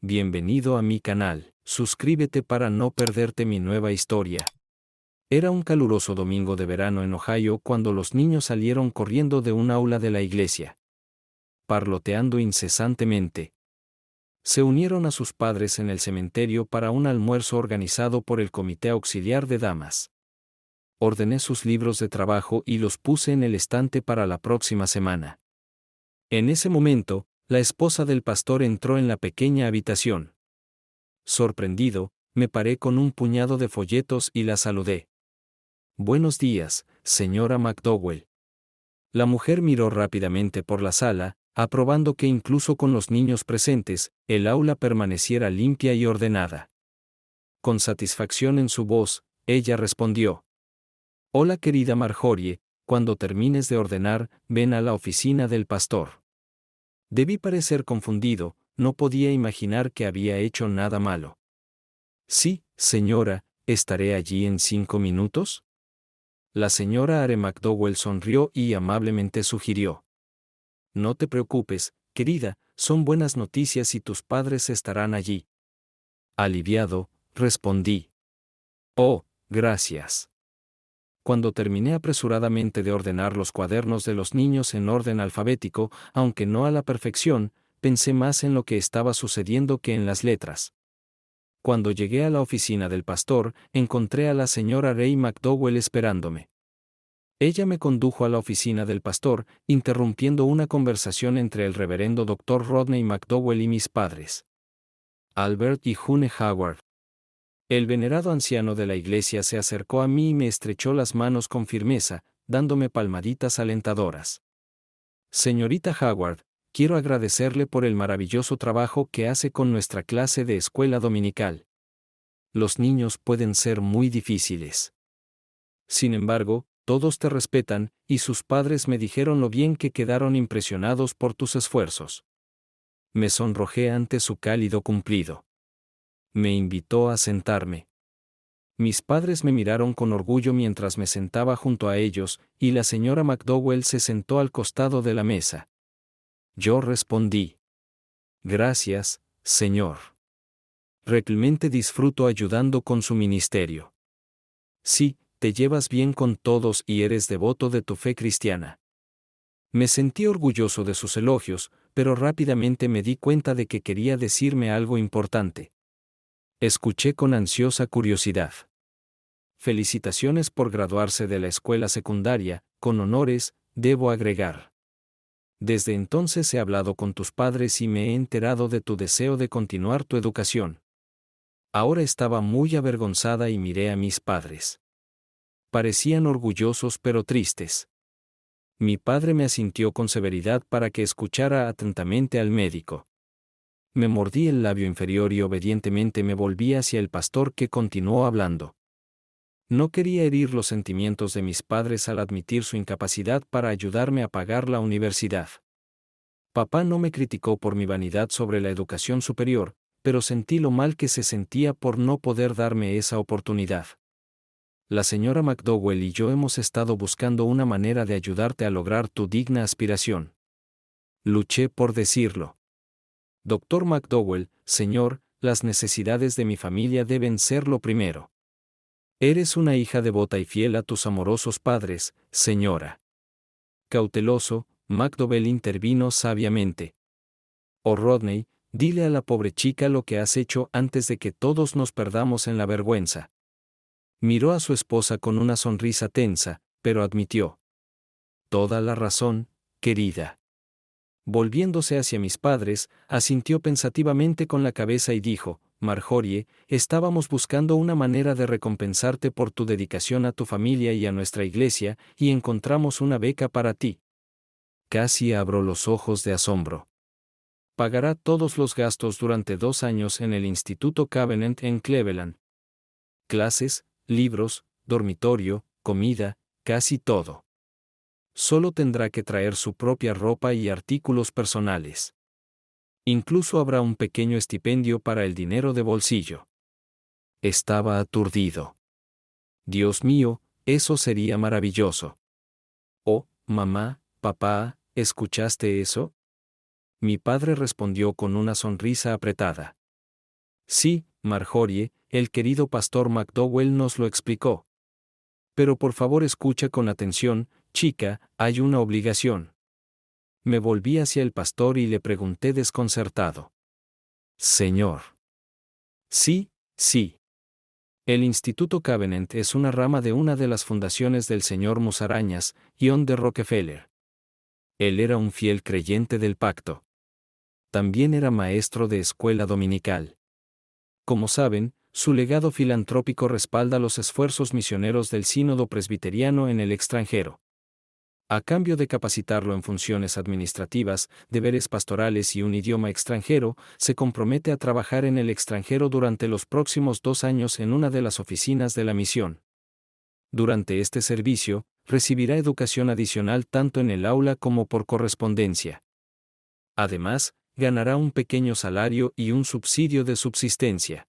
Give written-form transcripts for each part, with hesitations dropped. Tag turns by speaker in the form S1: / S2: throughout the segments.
S1: Bienvenido a mi canal. Suscríbete para no perderte mi nueva historia. Era un caluroso domingo de verano en Ohio cuando los niños salieron corriendo de un aula de la iglesia, parloteando incesantemente. Se unieron a sus padres en el cementerio para un almuerzo organizado por el Comité Auxiliar de Damas. Ordené sus libros de trabajo y los puse en el estante para la próxima semana. En ese momento, la esposa del pastor entró en la pequeña habitación. Sorprendido, me paré con un puñado de folletos y la saludé. «Buenos días, señora McDowell». La mujer miró rápidamente por la sala, aprobando que incluso con los niños presentes, el aula permaneciera limpia y ordenada. Con satisfacción en su voz, ella respondió: «Hola querida Marjorie, cuando termines de ordenar, ven a la oficina del pastor». Debí parecer confundido, no podía imaginar que había hecho nada malo. «Sí, señora, ¿estaré allí en 5 minutos?» La señora Are McDowell sonrió y amablemente sugirió: «No te preocupes, querida, son buenas noticias y tus padres estarán allí». Aliviado, respondí: «Oh, gracias». Cuando terminé apresuradamente de ordenar los cuadernos de los niños en orden alfabético, aunque no a la perfección, pensé más en lo que estaba sucediendo que en las letras. Cuando llegué a la oficina del pastor, encontré a la señora Ray McDowell esperándome. Ella me condujo a la oficina del pastor, interrumpiendo una conversación entre el reverendo Dr. Rodney McDowell y mis padres, Albert y June Howard. El venerado anciano de la iglesia se acercó a mí y me estrechó las manos con firmeza, dándome palmaditas alentadoras. «Señorita Howard, quiero agradecerle por el maravilloso trabajo que hace con nuestra clase de escuela dominical. Los niños pueden ser muy difíciles. Sin embargo, todos te respetan, y sus padres me dijeron lo bien que quedaron impresionados por tus esfuerzos». Me sonrojé ante su cálido cumplido. Me invitó a sentarme. Mis padres me miraron con orgullo mientras me sentaba junto a ellos, y la señora McDowell se sentó al costado de la mesa. Yo respondí: «Gracias, señor. Realmente disfruto ayudando con su ministerio». «Sí, te llevas bien con todos y eres devoto de tu fe cristiana». Me sentí orgulloso de sus elogios, pero rápidamente me di cuenta de que quería decirme algo importante. Escuché con ansiosa curiosidad: «Felicitaciones por graduarse de la escuela secundaria, con honores, debo agregar. Desde entonces he hablado con tus padres y me he enterado de tu deseo de continuar tu educación». Ahora estaba muy avergonzada y miré a mis padres. Parecían orgullosos pero tristes. Mi padre me asintió con severidad para que escuchara atentamente al médico. Me mordí el labio inferior y obedientemente me volví hacia el pastor, que continuó hablando. No quería herir los sentimientos de mis padres al admitir su incapacidad para ayudarme a pagar la universidad. Papá no me criticó por mi vanidad sobre la educación superior, pero sentí lo mal que se sentía por no poder darme esa oportunidad. La señora McDowell y yo hemos estado buscando una manera de ayudarte a lograr tu digna aspiración. Luché por decirlo. Dr. McDowell, señor, las necesidades de mi familia deben ser lo primero. Eres una hija devota y fiel a tus amorosos padres, señora». Cauteloso, McDowell intervino sabiamente: «Oh Rodney, dile a la pobre chica lo que has hecho antes de que todos nos perdamos en la vergüenza». Miró a su esposa con una sonrisa tensa, pero admitió: «Toda la razón, querida». Volviéndose hacia mis padres, asintió pensativamente con la cabeza y dijo: «Marjorie, estábamos buscando una manera de recompensarte por tu dedicación a tu familia y a nuestra iglesia, y encontramos una beca para ti». Casi abro los ojos de asombro. Pagará todos los gastos durante 2 años en el Instituto Covenant en Cleveland. Clases, libros, dormitorio, comida, casi todo. Solo tendrá que traer su propia ropa y artículos personales. Incluso habrá un pequeño estipendio para el dinero de bolsillo. Estaba aturdido. Dios mío, eso sería maravilloso. «Oh, mamá, papá, ¿escuchaste eso?». Mi padre respondió con una sonrisa apretada: Sí, Marjorie, el querido pastor McDowell nos lo explicó. Pero por favor escucha con atención, chica, hay una obligación. Me volví hacia el pastor y le pregunté desconcertado. Señor. Sí, sí. El Instituto Covenant es una rama de una de las fundaciones del señor Musarañas, John D. Rockefeller. Él era un fiel creyente del pacto. También era maestro de escuela dominical. Como saben, su legado filantrópico respalda los esfuerzos misioneros del Sínodo Presbiteriano en el extranjero. A cambio de capacitarlo en funciones administrativas, deberes pastorales y un idioma extranjero, se compromete a trabajar en el extranjero durante los próximos 2 años en una de las oficinas de la misión. Durante este servicio, recibirá educación adicional tanto en el aula como por correspondencia. Además, ganará un pequeño salario y un subsidio de subsistencia.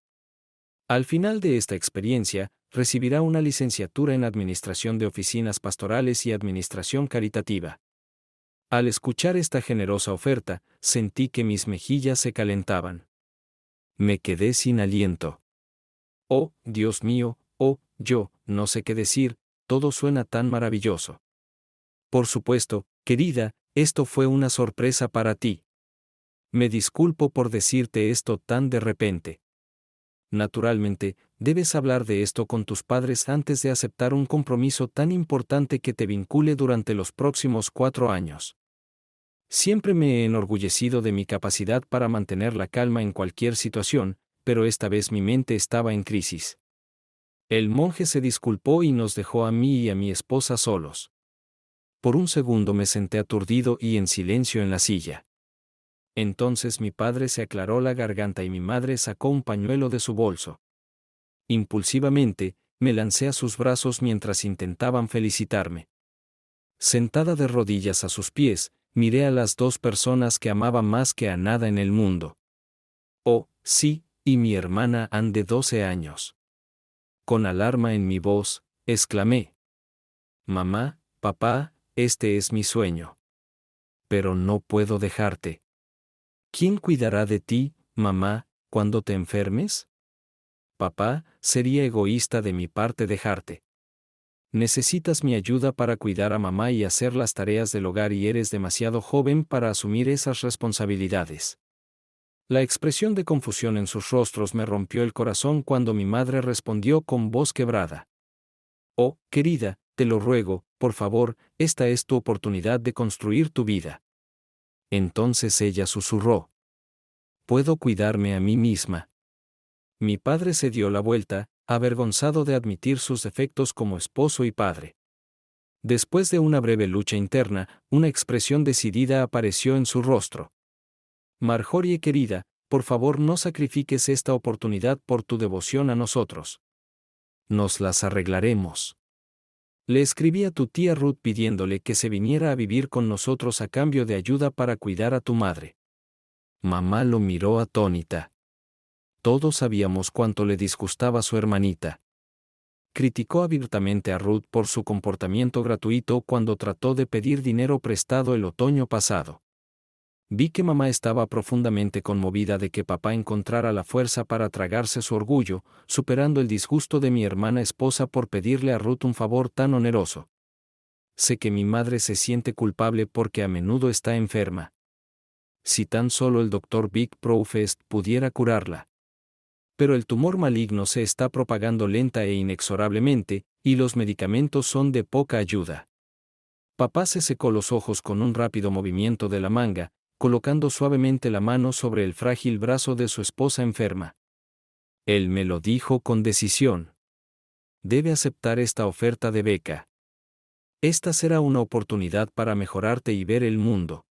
S1: Al final de esta experiencia, recibirá una licenciatura en Administración de Oficinas Pastorales y Administración Caritativa. Al escuchar esta generosa oferta, sentí que mis mejillas se calentaban. Me quedé sin aliento. Oh, Dios mío, yo, no sé qué decir, todo suena tan maravilloso. Por supuesto, querida, esto fue una sorpresa para ti. Me disculpo por decirte esto tan de repente. Naturalmente, debes hablar de esto con tus padres antes de aceptar un compromiso tan importante que te vincule durante los próximos 4 años. Siempre me he enorgullecido de mi capacidad para mantener la calma en cualquier situación, pero esta vez mi mente estaba en crisis. El monje se disculpó y nos dejó a mí y a mi esposa solos. Por un segundo me senté aturdido y en silencio en la silla. Entonces mi padre se aclaró la garganta y mi madre sacó un pañuelo de su bolso. Impulsivamente, me lancé a sus brazos mientras intentaban felicitarme. Sentada de rodillas a sus pies, miré a las 2 personas que amaba más que a nada en el mundo. Oh, sí, y mi hermana Ann de 12 años. Con alarma en mi voz, exclamé. Mamá, papá, este es mi sueño. Pero no puedo dejarte. ¿Quién cuidará de ti, mamá, cuando te enfermes? Papá, sería egoísta de mi parte dejarte. Necesitas mi ayuda para cuidar a mamá y hacer las tareas del hogar y eres demasiado joven para asumir esas responsabilidades. La expresión de confusión en sus rostros me rompió el corazón cuando mi madre respondió con voz quebrada. Oh, querida, te lo ruego, por favor, esta es tu oportunidad de construir tu vida. Entonces ella susurró. Puedo cuidarme a mí misma. Mi padre se dio la vuelta, avergonzado de admitir sus defectos como esposo y padre. Después de una breve lucha interna, una expresión decidida apareció en su rostro. Marjorie querida, por favor no sacrifiques esta oportunidad por tu devoción a nosotros. Nos las arreglaremos. Le escribí a tu tía Ruth pidiéndole que se viniera a vivir con nosotros a cambio de ayuda para cuidar a tu madre. Mamá lo miró atónita. Todos sabíamos cuánto le disgustaba su hermanita. Criticó abiertamente a Ruth por su comportamiento gratuito cuando trató de pedir dinero prestado el otoño pasado. Vi que mamá estaba profundamente conmovida de que papá encontrara la fuerza para tragarse su orgullo, superando el disgusto de mi hermana esposa por pedirle a Ruth un favor tan oneroso. Sé que mi madre se siente culpable porque a menudo está enferma. Si tan solo el Dr. Vic Profest pudiera curarla. Pero el tumor maligno se está propagando lenta e inexorablemente, y los medicamentos son de poca ayuda. Papá se secó los ojos con un rápido movimiento de la manga, colocando suavemente la mano sobre el frágil brazo de su esposa enferma. Él me lo dijo con decisión. Debe aceptar esta oferta de beca. Esta será una oportunidad para mejorarte y ver el mundo.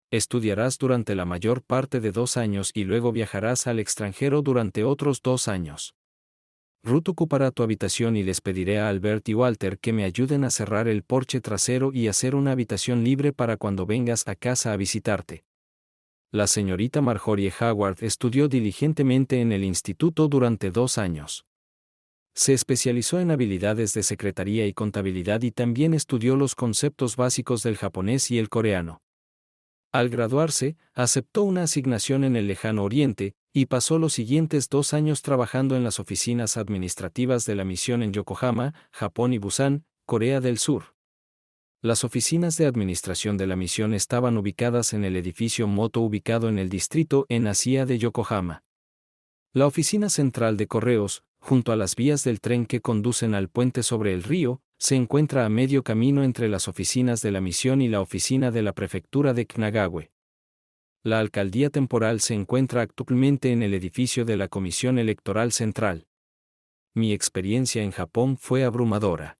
S1: Estudiarás durante la mayor parte de 2 años y luego viajarás al extranjero durante otros 2 años. Ruth ocupará tu habitación y les pediré a Albert y Walter que me ayuden a cerrar el porche trasero y hacer una habitación libre para cuando vengas a casa a visitarte. La señorita Marjorie Howard estudió diligentemente en el instituto durante 2 años. Se especializó en habilidades de secretaría y contabilidad y también estudió los conceptos básicos del japonés y el coreano. Al graduarse, aceptó una asignación en el lejano oriente, y pasó los siguientes 2 años trabajando en las oficinas administrativas de la misión en Yokohama, Japón y Busan, Corea del Sur. Las oficinas de administración de la misión estaban ubicadas en el edificio Moto ubicado en el distrito en Asia de Yokohama. La oficina central de correos, junto a las vías del tren que conducen al puente sobre el río, se encuentra a medio camino entre las oficinas de la misión y la oficina de la prefectura de Kanagawa. La alcaldía temporal se encuentra actualmente en el edificio de la Comisión Electoral Central. Mi experiencia en Japón fue abrumadora.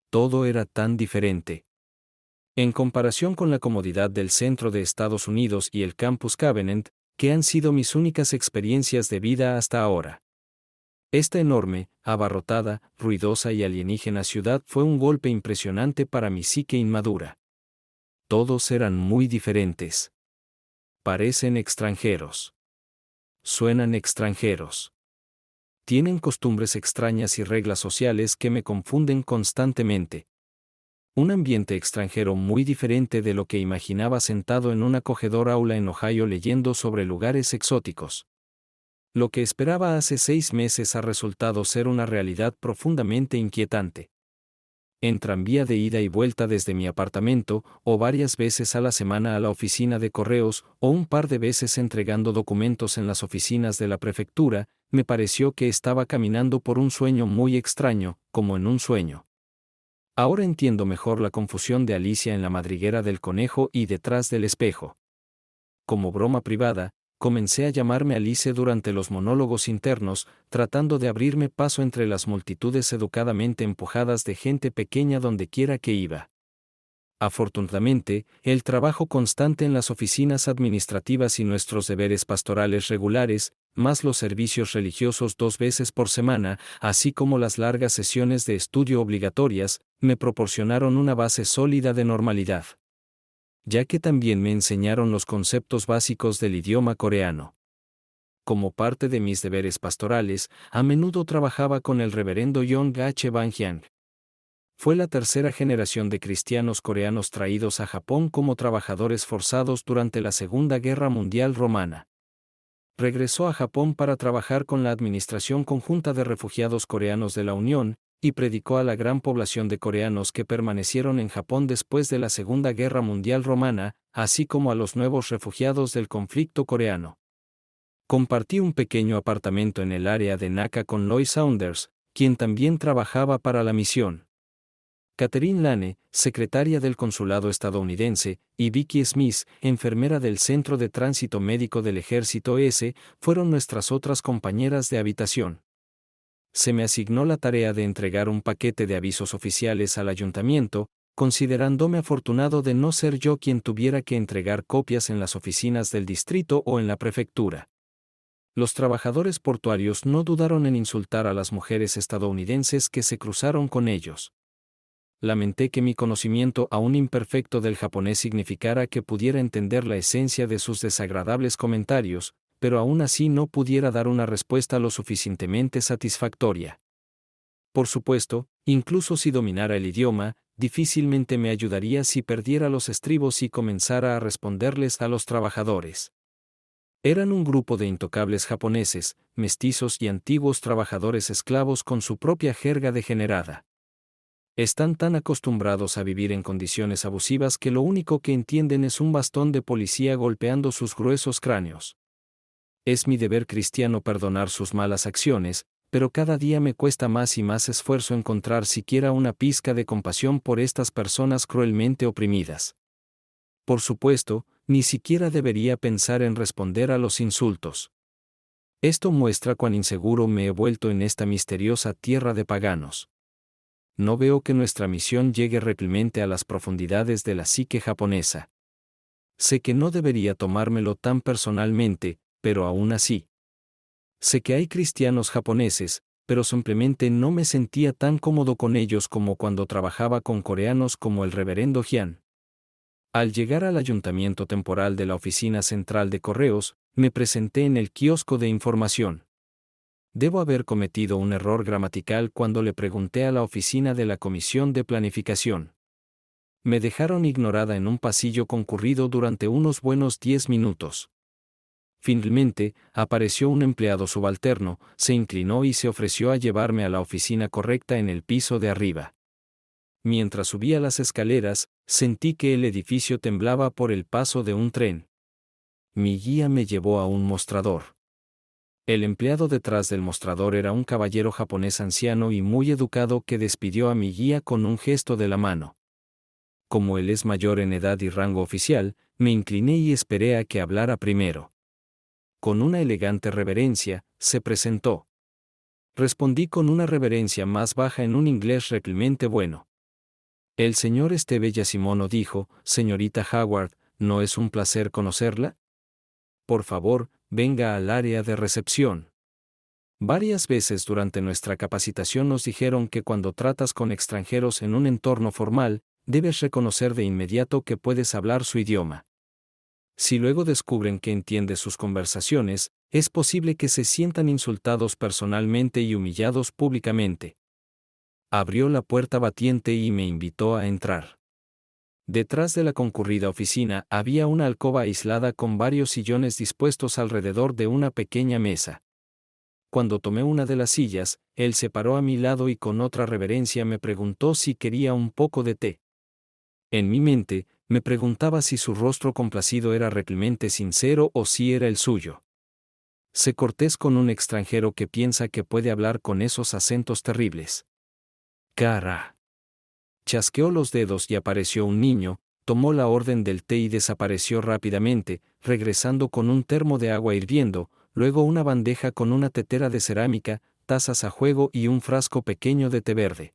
S1: Todo era tan diferente. En comparación con la comodidad del centro de Estados Unidos y el Campus Covenant, que han sido mis únicas experiencias de vida hasta ahora. Esta enorme, abarrotada, ruidosa y alienígena ciudad fue un golpe impresionante para mi psique inmadura. Todos eran muy diferentes. Parecen extranjeros. Suenan extranjeros. Tienen costumbres extrañas y reglas sociales que me confunden constantemente. Un ambiente extranjero muy diferente de lo que imaginaba sentado en un acogedor aula en Ohio leyendo sobre lugares exóticos. Lo que esperaba hace 6 meses ha resultado ser una realidad profundamente inquietante. En tranvía de ida y vuelta desde mi apartamento, o varias veces a la semana a la oficina de correos, o un par de veces entregando documentos en las oficinas de la prefectura, me pareció que estaba caminando por un sueño muy extraño, como en un sueño. Ahora entiendo mejor la confusión de Alicia en la madriguera del conejo y detrás del espejo. Como broma privada, comencé a llamarme Alice durante los monólogos internos, tratando de abrirme paso entre las multitudes educadamente empujadas de gente pequeña donde quiera que iba. Afortunadamente, el trabajo constante en las oficinas administrativas y nuestros deberes pastorales regulares, más los servicios religiosos 2 veces por semana, así como las largas sesiones de estudio obligatorias, me proporcionaron una base sólida de normalidad. Ya que también me enseñaron los conceptos básicos del idioma coreano. Como parte de mis deberes pastorales, a menudo trabajaba con el reverendo Yong H. Banhyang. Fue la tercera generación de cristianos coreanos traídos a Japón como trabajadores forzados durante la Segunda Guerra Mundial Romana. Regresó a Japón para trabajar con la Administración Conjunta de Refugiados Coreanos de la Unión, y predicó a la gran población de coreanos que permanecieron en Japón después de la Segunda Guerra Mundial Romana, así como a los nuevos refugiados del conflicto coreano. Compartí un pequeño apartamento en el área de Naka con Lois Saunders, quien también trabajaba para la misión. Catherine Lane, secretaria del consulado estadounidense, y Vicky Smith, enfermera del Centro de Tránsito Médico del Ejército fueron nuestras otras compañeras de habitación. Se me asignó la tarea de entregar un paquete de avisos oficiales al ayuntamiento, considerándome afortunado de no ser yo quien tuviera que entregar copias en las oficinas del distrito o en la prefectura. Los trabajadores portuarios no dudaron en insultar a las mujeres estadounidenses que se cruzaron con ellos. Lamenté que mi conocimiento aún imperfecto del japonés significara que pudiera entender la esencia de sus desagradables comentarios, pero aún así no pudiera dar una respuesta lo suficientemente satisfactoria. Por supuesto, incluso si dominara el idioma, difícilmente me ayudaría si perdiera los estribos y comenzara a responderles a los trabajadores. Eran un grupo de intocables japoneses, mestizos y antiguos trabajadores esclavos con su propia jerga degenerada. Están tan acostumbrados a vivir en condiciones abusivas que lo único que entienden es un bastón de policía golpeando sus gruesos cráneos. Es mi deber cristiano perdonar sus malas acciones, pero cada día me cuesta más y más esfuerzo encontrar siquiera una pizca de compasión por estas personas cruelmente oprimidas. Por supuesto, ni siquiera debería pensar en responder a los insultos. Esto muestra cuán inseguro me he vuelto en esta misteriosa tierra de paganos. No veo que nuestra misión llegue realmente a las profundidades de la psique japonesa. Sé que no debería tomármelo tan personalmente, pero aún así. Sé que hay cristianos japoneses, pero simplemente no me sentía tan cómodo con ellos como cuando trabajaba con coreanos como el reverendo Hyun. Al llegar al ayuntamiento temporal de la oficina central de correos, me presenté en el kiosco de información. Debo haber cometido un error gramatical cuando le pregunté a la oficina de la Comisión de Planificación. Me dejaron ignorada en un pasillo concurrido durante unos buenos 10 minutos. Finalmente, apareció un empleado subalterno, se inclinó y se ofreció a llevarme a la oficina correcta en el piso de arriba. Mientras subía las escaleras, sentí que el edificio temblaba por el paso de un tren. Mi guía me llevó a un mostrador. El empleado detrás del mostrador era un caballero japonés anciano y muy educado que despidió a mi guía con un gesto de la mano. Como él es mayor en edad y rango oficial, me incliné y esperé a que hablara primero. Con una elegante reverencia, se presentó. Respondí con una reverencia más baja en un inglés realmente bueno. El señor Esteve Yasimono dijo: «Señorita Howard, ¿no es un placer conocerla? Por favor, venga al área de recepción». Varias veces durante nuestra capacitación nos dijeron que cuando tratas con extranjeros en un entorno formal, debes reconocer de inmediato que puedes hablar su idioma. Si luego descubren que entiendes sus conversaciones, es posible que se sientan insultados personalmente y humillados públicamente. Abrió la puerta batiente y me invitó a entrar. Detrás de la concurrida oficina había una alcoba aislada con varios sillones dispuestos alrededor de una pequeña mesa. Cuando tomé una de las sillas, él se paró a mi lado y con otra reverencia me preguntó si quería un poco de té. En mi mente, me preguntaba si su rostro complacido era realmente sincero o si era el suyo. Sé cortés con un extranjero que piensa que puede hablar con esos acentos terribles. Cara. Chasqueó los dedos y apareció un niño, tomó la orden del té y desapareció rápidamente, regresando con un termo de agua hirviendo, luego una bandeja con una tetera de cerámica, tazas a juego y un frasco pequeño de té verde.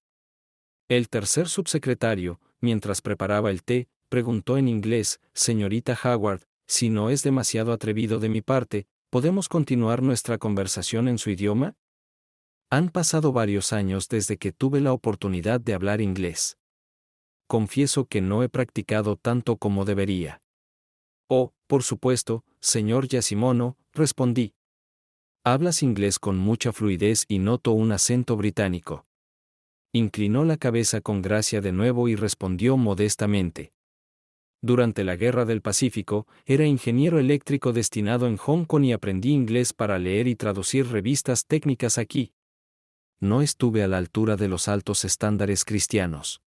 S1: El tercer subsecretario, mientras preparaba el té, preguntó en inglés: «Señorita Howard, si no es demasiado atrevido de mi parte, ¿podemos continuar nuestra conversación en su idioma?» Han pasado varios años desde que tuve la oportunidad de hablar inglés. Confieso que no he practicado tanto como debería. «Oh, por supuesto, señor Yasimono», respondí. «Hablas inglés con mucha fluidez y noto un acento británico». Inclinó la cabeza con gracia de nuevo y respondió modestamente. Durante la Guerra del Pacífico, era ingeniero eléctrico destinado en Hong Kong y aprendí inglés para leer y traducir revistas técnicas aquí. No estuve a la altura de los altos estándares cristianos.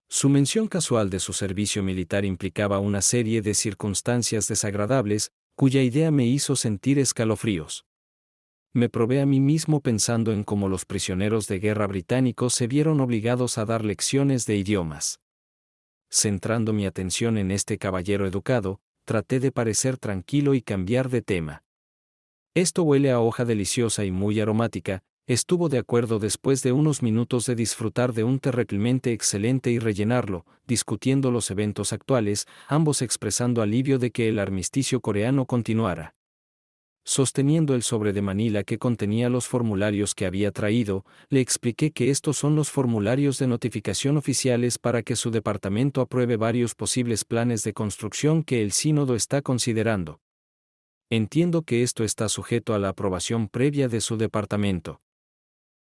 S1: Su mención casual de su servicio militar implicaba una serie de circunstancias desagradables, cuya idea me hizo sentir escalofríos. Me probé a mí mismo pensando en cómo los prisioneros de guerra británicos se vieron obligados a dar lecciones de idiomas. Centrando mi atención en este caballero educado, traté de parecer tranquilo y cambiar de tema. «Esto huele a hoja deliciosa y muy aromática», estuvo de acuerdo después de unos minutos de disfrutar de un té realmente excelente y rellenarlo, discutiendo los eventos actuales, ambos expresando alivio de que el armisticio coreano continuara. Sosteniendo el sobre de Manila que contenía los formularios que había traído, le expliqué que estos son los formularios de notificación oficiales para que su departamento apruebe varios posibles planes de construcción que el sínodo está considerando. Entiendo que esto está sujeto a la aprobación previa de su departamento.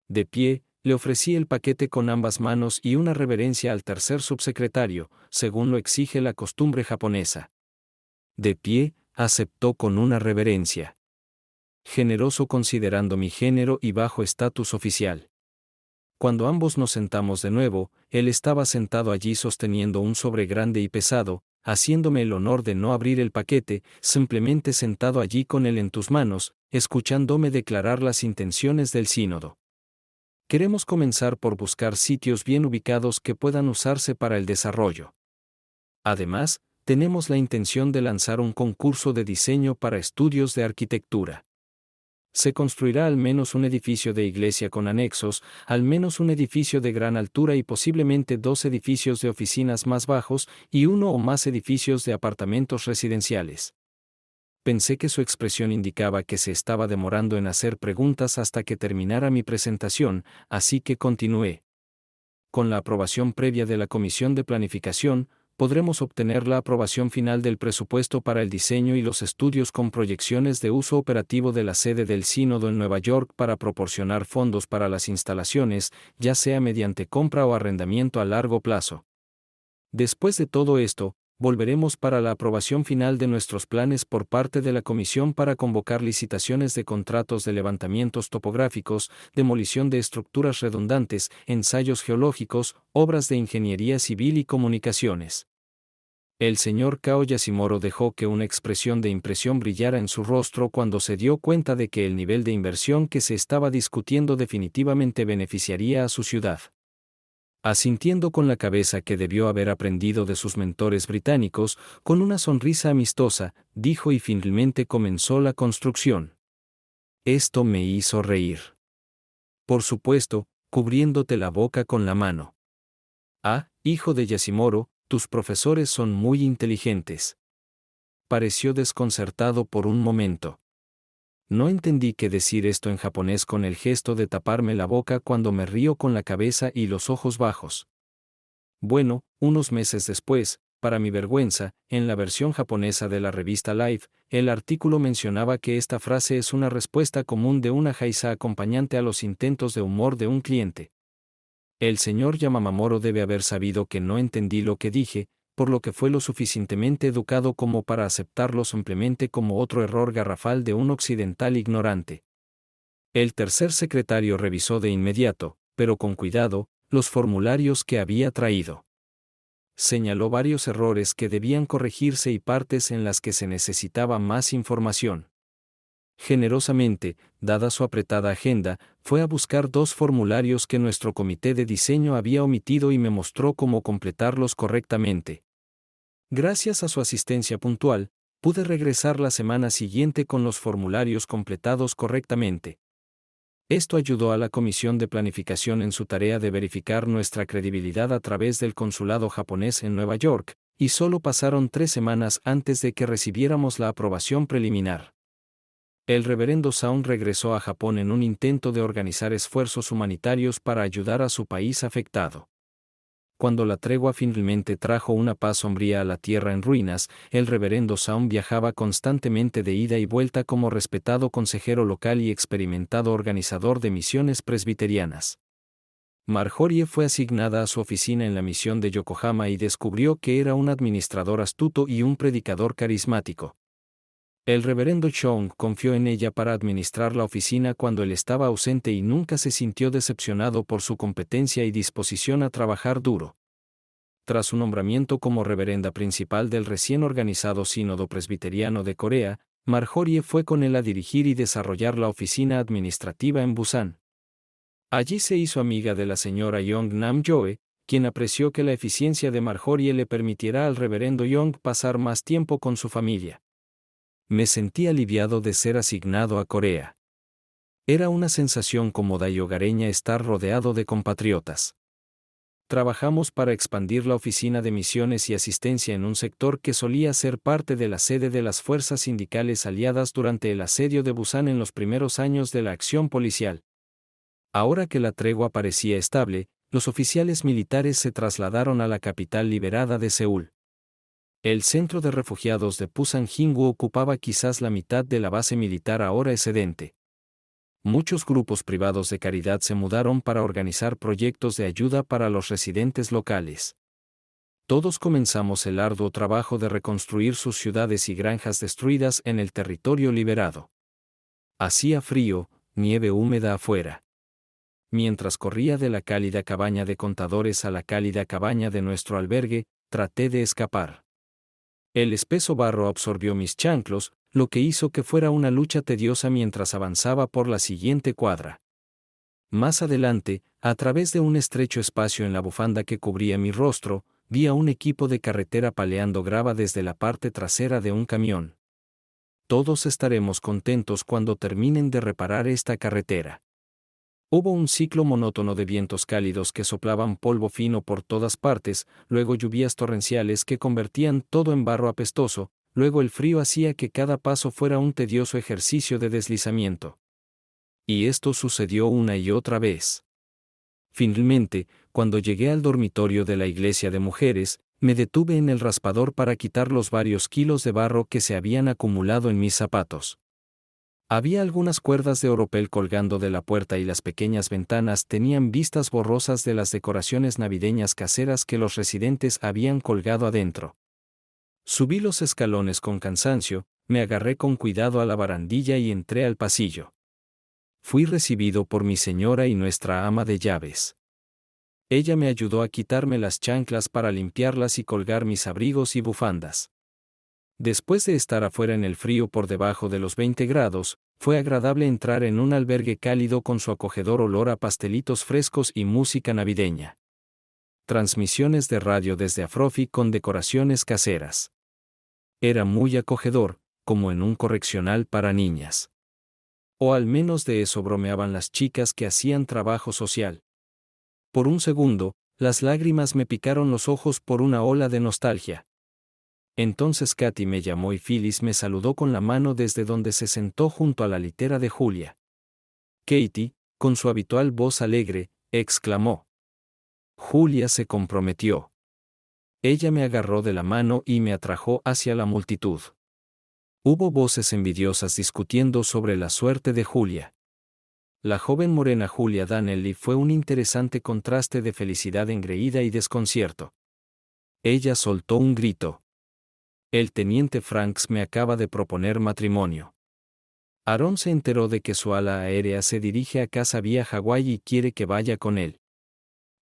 S1: De pie, le ofrecí el paquete con ambas manos y una reverencia al tercer subsecretario, según lo exige la costumbre japonesa. De pie, aceptó con una reverencia. Generoso considerando mi género y bajo estatus oficial. Cuando ambos nos sentamos de nuevo, él estaba sentado allí sosteniendo un sobre grande y pesado, haciéndome el honor de no abrir el paquete, simplemente sentado allí con él en tus manos, escuchándome declarar las intenciones del sínodo. Queremos comenzar por buscar sitios bien ubicados que puedan usarse para el desarrollo. Además, tenemos la intención de lanzar un concurso de diseño para estudios de arquitectura. Se construirá al menos un edificio de iglesia con anexos, al menos un edificio de gran altura y posiblemente 2 edificios de oficinas más bajos y 1 o más edificios de apartamentos residenciales. Pensé que su expresión indicaba que se estaba demorando en hacer preguntas hasta que terminara mi presentación, así que continué. Con la aprobación previa de la Comisión de Planificación, podremos obtener la aprobación final del presupuesto para el diseño y los estudios con proyecciones de uso operativo de la sede del Sínodo en Nueva York para proporcionar fondos para las instalaciones, ya sea mediante compra o arrendamiento a largo plazo. Después de todo esto, volveremos para la aprobación final de nuestros planes por parte de la Comisión para convocar licitaciones de contratos de levantamientos topográficos, demolición de estructuras redundantes, ensayos geológicos, obras de ingeniería civil y comunicaciones. El señor Kao Yashimoro dejó que una expresión de impresión brillara en su rostro cuando se dio cuenta de que el nivel de inversión que se estaba discutiendo definitivamente beneficiaría a su ciudad. Asintiendo con la cabeza que debió haber aprendido de sus mentores británicos, con una sonrisa amistosa, dijo y finalmente comenzó la construcción. Esto me hizo reír. Por supuesto, cubriéndote la boca con la mano. Ah, hijo de Yashimoro, tus profesores son muy inteligentes. Pareció desconcertado por un momento. No entendí qué decir esto en japonés con el gesto de taparme la boca cuando me río con la cabeza y los ojos bajos. Bueno, unos meses después, para mi vergüenza, en la versión japonesa de la revista Life, el artículo mencionaba que esta frase es una respuesta común de una geisha acompañante a los intentos de humor de un cliente. El señor Yamamamoro debe haber sabido que no entendí lo que dije, por lo que fue lo suficientemente educado como para aceptarlo simplemente como otro error garrafal de un occidental ignorante. El tercer secretario revisó de inmediato, pero con cuidado, los formularios que había traído. Señaló varios errores que debían corregirse y partes en las que se necesitaba más información. Generosamente, dada su apretada agenda, fue a buscar 2 formularios que nuestro comité de diseño había omitido y me mostró cómo completarlos correctamente. Gracias a su asistencia puntual, pude regresar la semana siguiente con los formularios completados correctamente. Esto ayudó a la Comisión de Planificación en su tarea de verificar nuestra credibilidad a través del consulado japonés en Nueva York, y solo pasaron 3 semanas antes de que recibiéramos la aprobación preliminar. El reverendo Sound regresó a Japón en un intento de organizar esfuerzos humanitarios para ayudar a su país afectado. Cuando la tregua finalmente trajo una paz sombría a la tierra en ruinas, el reverendo Sound viajaba constantemente de ida y vuelta como respetado consejero local y experimentado organizador de misiones presbiterianas. Marjorie fue asignada a su oficina en la misión de Yokohama y descubrió que era un administrador astuto y un predicador carismático. El reverendo Chong confió en ella para administrar la oficina cuando él estaba ausente y nunca se sintió decepcionado por su competencia y disposición a trabajar duro. Tras su nombramiento como reverenda principal del recién organizado Sínodo Presbiteriano de Corea, Marjorie fue con él a dirigir y desarrollar la oficina administrativa en Busan. Allí se hizo amiga de la señora Young Nam Joe, quien apreció que la eficiencia de Marjorie le permitiera al reverendo Young pasar más tiempo con su familia. Me sentí aliviado de ser asignado a Corea. Era una sensación cómoda y hogareña estar rodeado de compatriotas. Trabajamos para expandir la oficina de misiones y asistencia en un sector que solía ser parte de la sede de las fuerzas sindicales aliadas durante el asedio de Busan en los primeros años de la acción policial. Ahora que la tregua parecía estable, los oficiales militares se trasladaron a la capital liberada de Seúl. El centro de refugiados de Pusan-Jingu ocupaba quizás la mitad de la base militar ahora excedente. Muchos grupos privados de caridad se mudaron para organizar proyectos de ayuda para los residentes locales. Todos comenzamos el arduo trabajo de reconstruir sus ciudades y granjas destruidas en el territorio liberado. Hacía frío, nieve húmeda afuera. Mientras corría de la cálida cabaña de contadores a la cálida cabaña de nuestro albergue, traté de escapar. El espeso barro absorbió mis chanclos, lo que hizo que fuera una lucha tediosa mientras avanzaba por la siguiente cuadra. Más adelante, a través de un estrecho espacio en la bufanda que cubría mi rostro, vi a un equipo de carretera paleando grava desde la parte trasera de un camión. Todos estaremos contentos cuando terminen de reparar esta carretera. Hubo un ciclo monótono de vientos cálidos que soplaban polvo fino por todas partes, luego lluvias torrenciales que convertían todo en barro apestoso, luego el frío hacía que cada paso fuera un tedioso ejercicio de deslizamiento. Y esto sucedió una y otra vez. Finalmente, cuando llegué al dormitorio de la iglesia de mujeres, me detuve en el raspador para quitar los varios kilos de barro que se habían acumulado en mis zapatos. Había algunas cuerdas de oropel colgando de la puerta y las pequeñas ventanas tenían vistas borrosas de las decoraciones navideñas caseras que los residentes habían colgado adentro. Subí los escalones con cansancio, me agarré con cuidado a la barandilla y entré al pasillo. Fui recibido por mi señora y nuestra ama de llaves. Ella me ayudó a quitarme las chanclas para limpiarlas y colgar mis abrigos y bufandas. Después de estar afuera en el frío por debajo de los 20 grados, fue agradable entrar en un albergue cálido con su acogedor olor a pastelitos frescos y música navideña. Transmisiones de radio desde Afrofi con decoraciones caseras. Era muy acogedor, como en un correccional para niñas. O al menos de eso bromeaban las chicas que hacían trabajo social. Por un segundo, las lágrimas me picaron los ojos por una ola de nostalgia. Entonces Katy me llamó y Phyllis me saludó con la mano desde donde se sentó junto a la litera de Julia. Katy, con su habitual voz alegre, exclamó. Julia se comprometió. Ella me agarró de la mano y me atrajo hacia la multitud. Hubo voces envidiosas discutiendo sobre la suerte de Julia. La joven morena Julia Donnelly fue un interesante contraste de felicidad engreída y desconcierto. Ella soltó un grito. El teniente Franks me acaba de proponer matrimonio. Aaron se enteró de que su ala aérea se dirige a casa vía Hawái y quiere que vaya con él.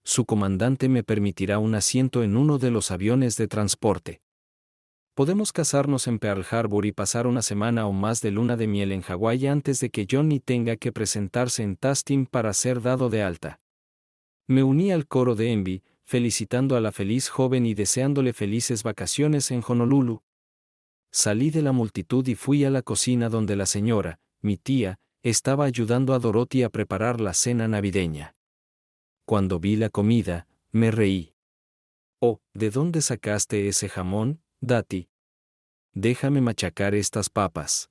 S1: Su comandante me permitirá un asiento en uno de los aviones de transporte. Podemos casarnos en Pearl Harbor y pasar una semana o más de luna de miel en Hawái antes de que Johnny tenga que presentarse en Tustin para ser dado de alta. Me uní al coro de Envy, felicitando a la feliz joven y deseándole felices vacaciones en Honolulu. Salí de la multitud y fui a la cocina donde la señora, mi tía, estaba ayudando a Dorothy a preparar la cena navideña. Cuando vi la comida, me reí. Oh, ¿de dónde sacaste ese jamón, Dati? Déjame machacar estas papas.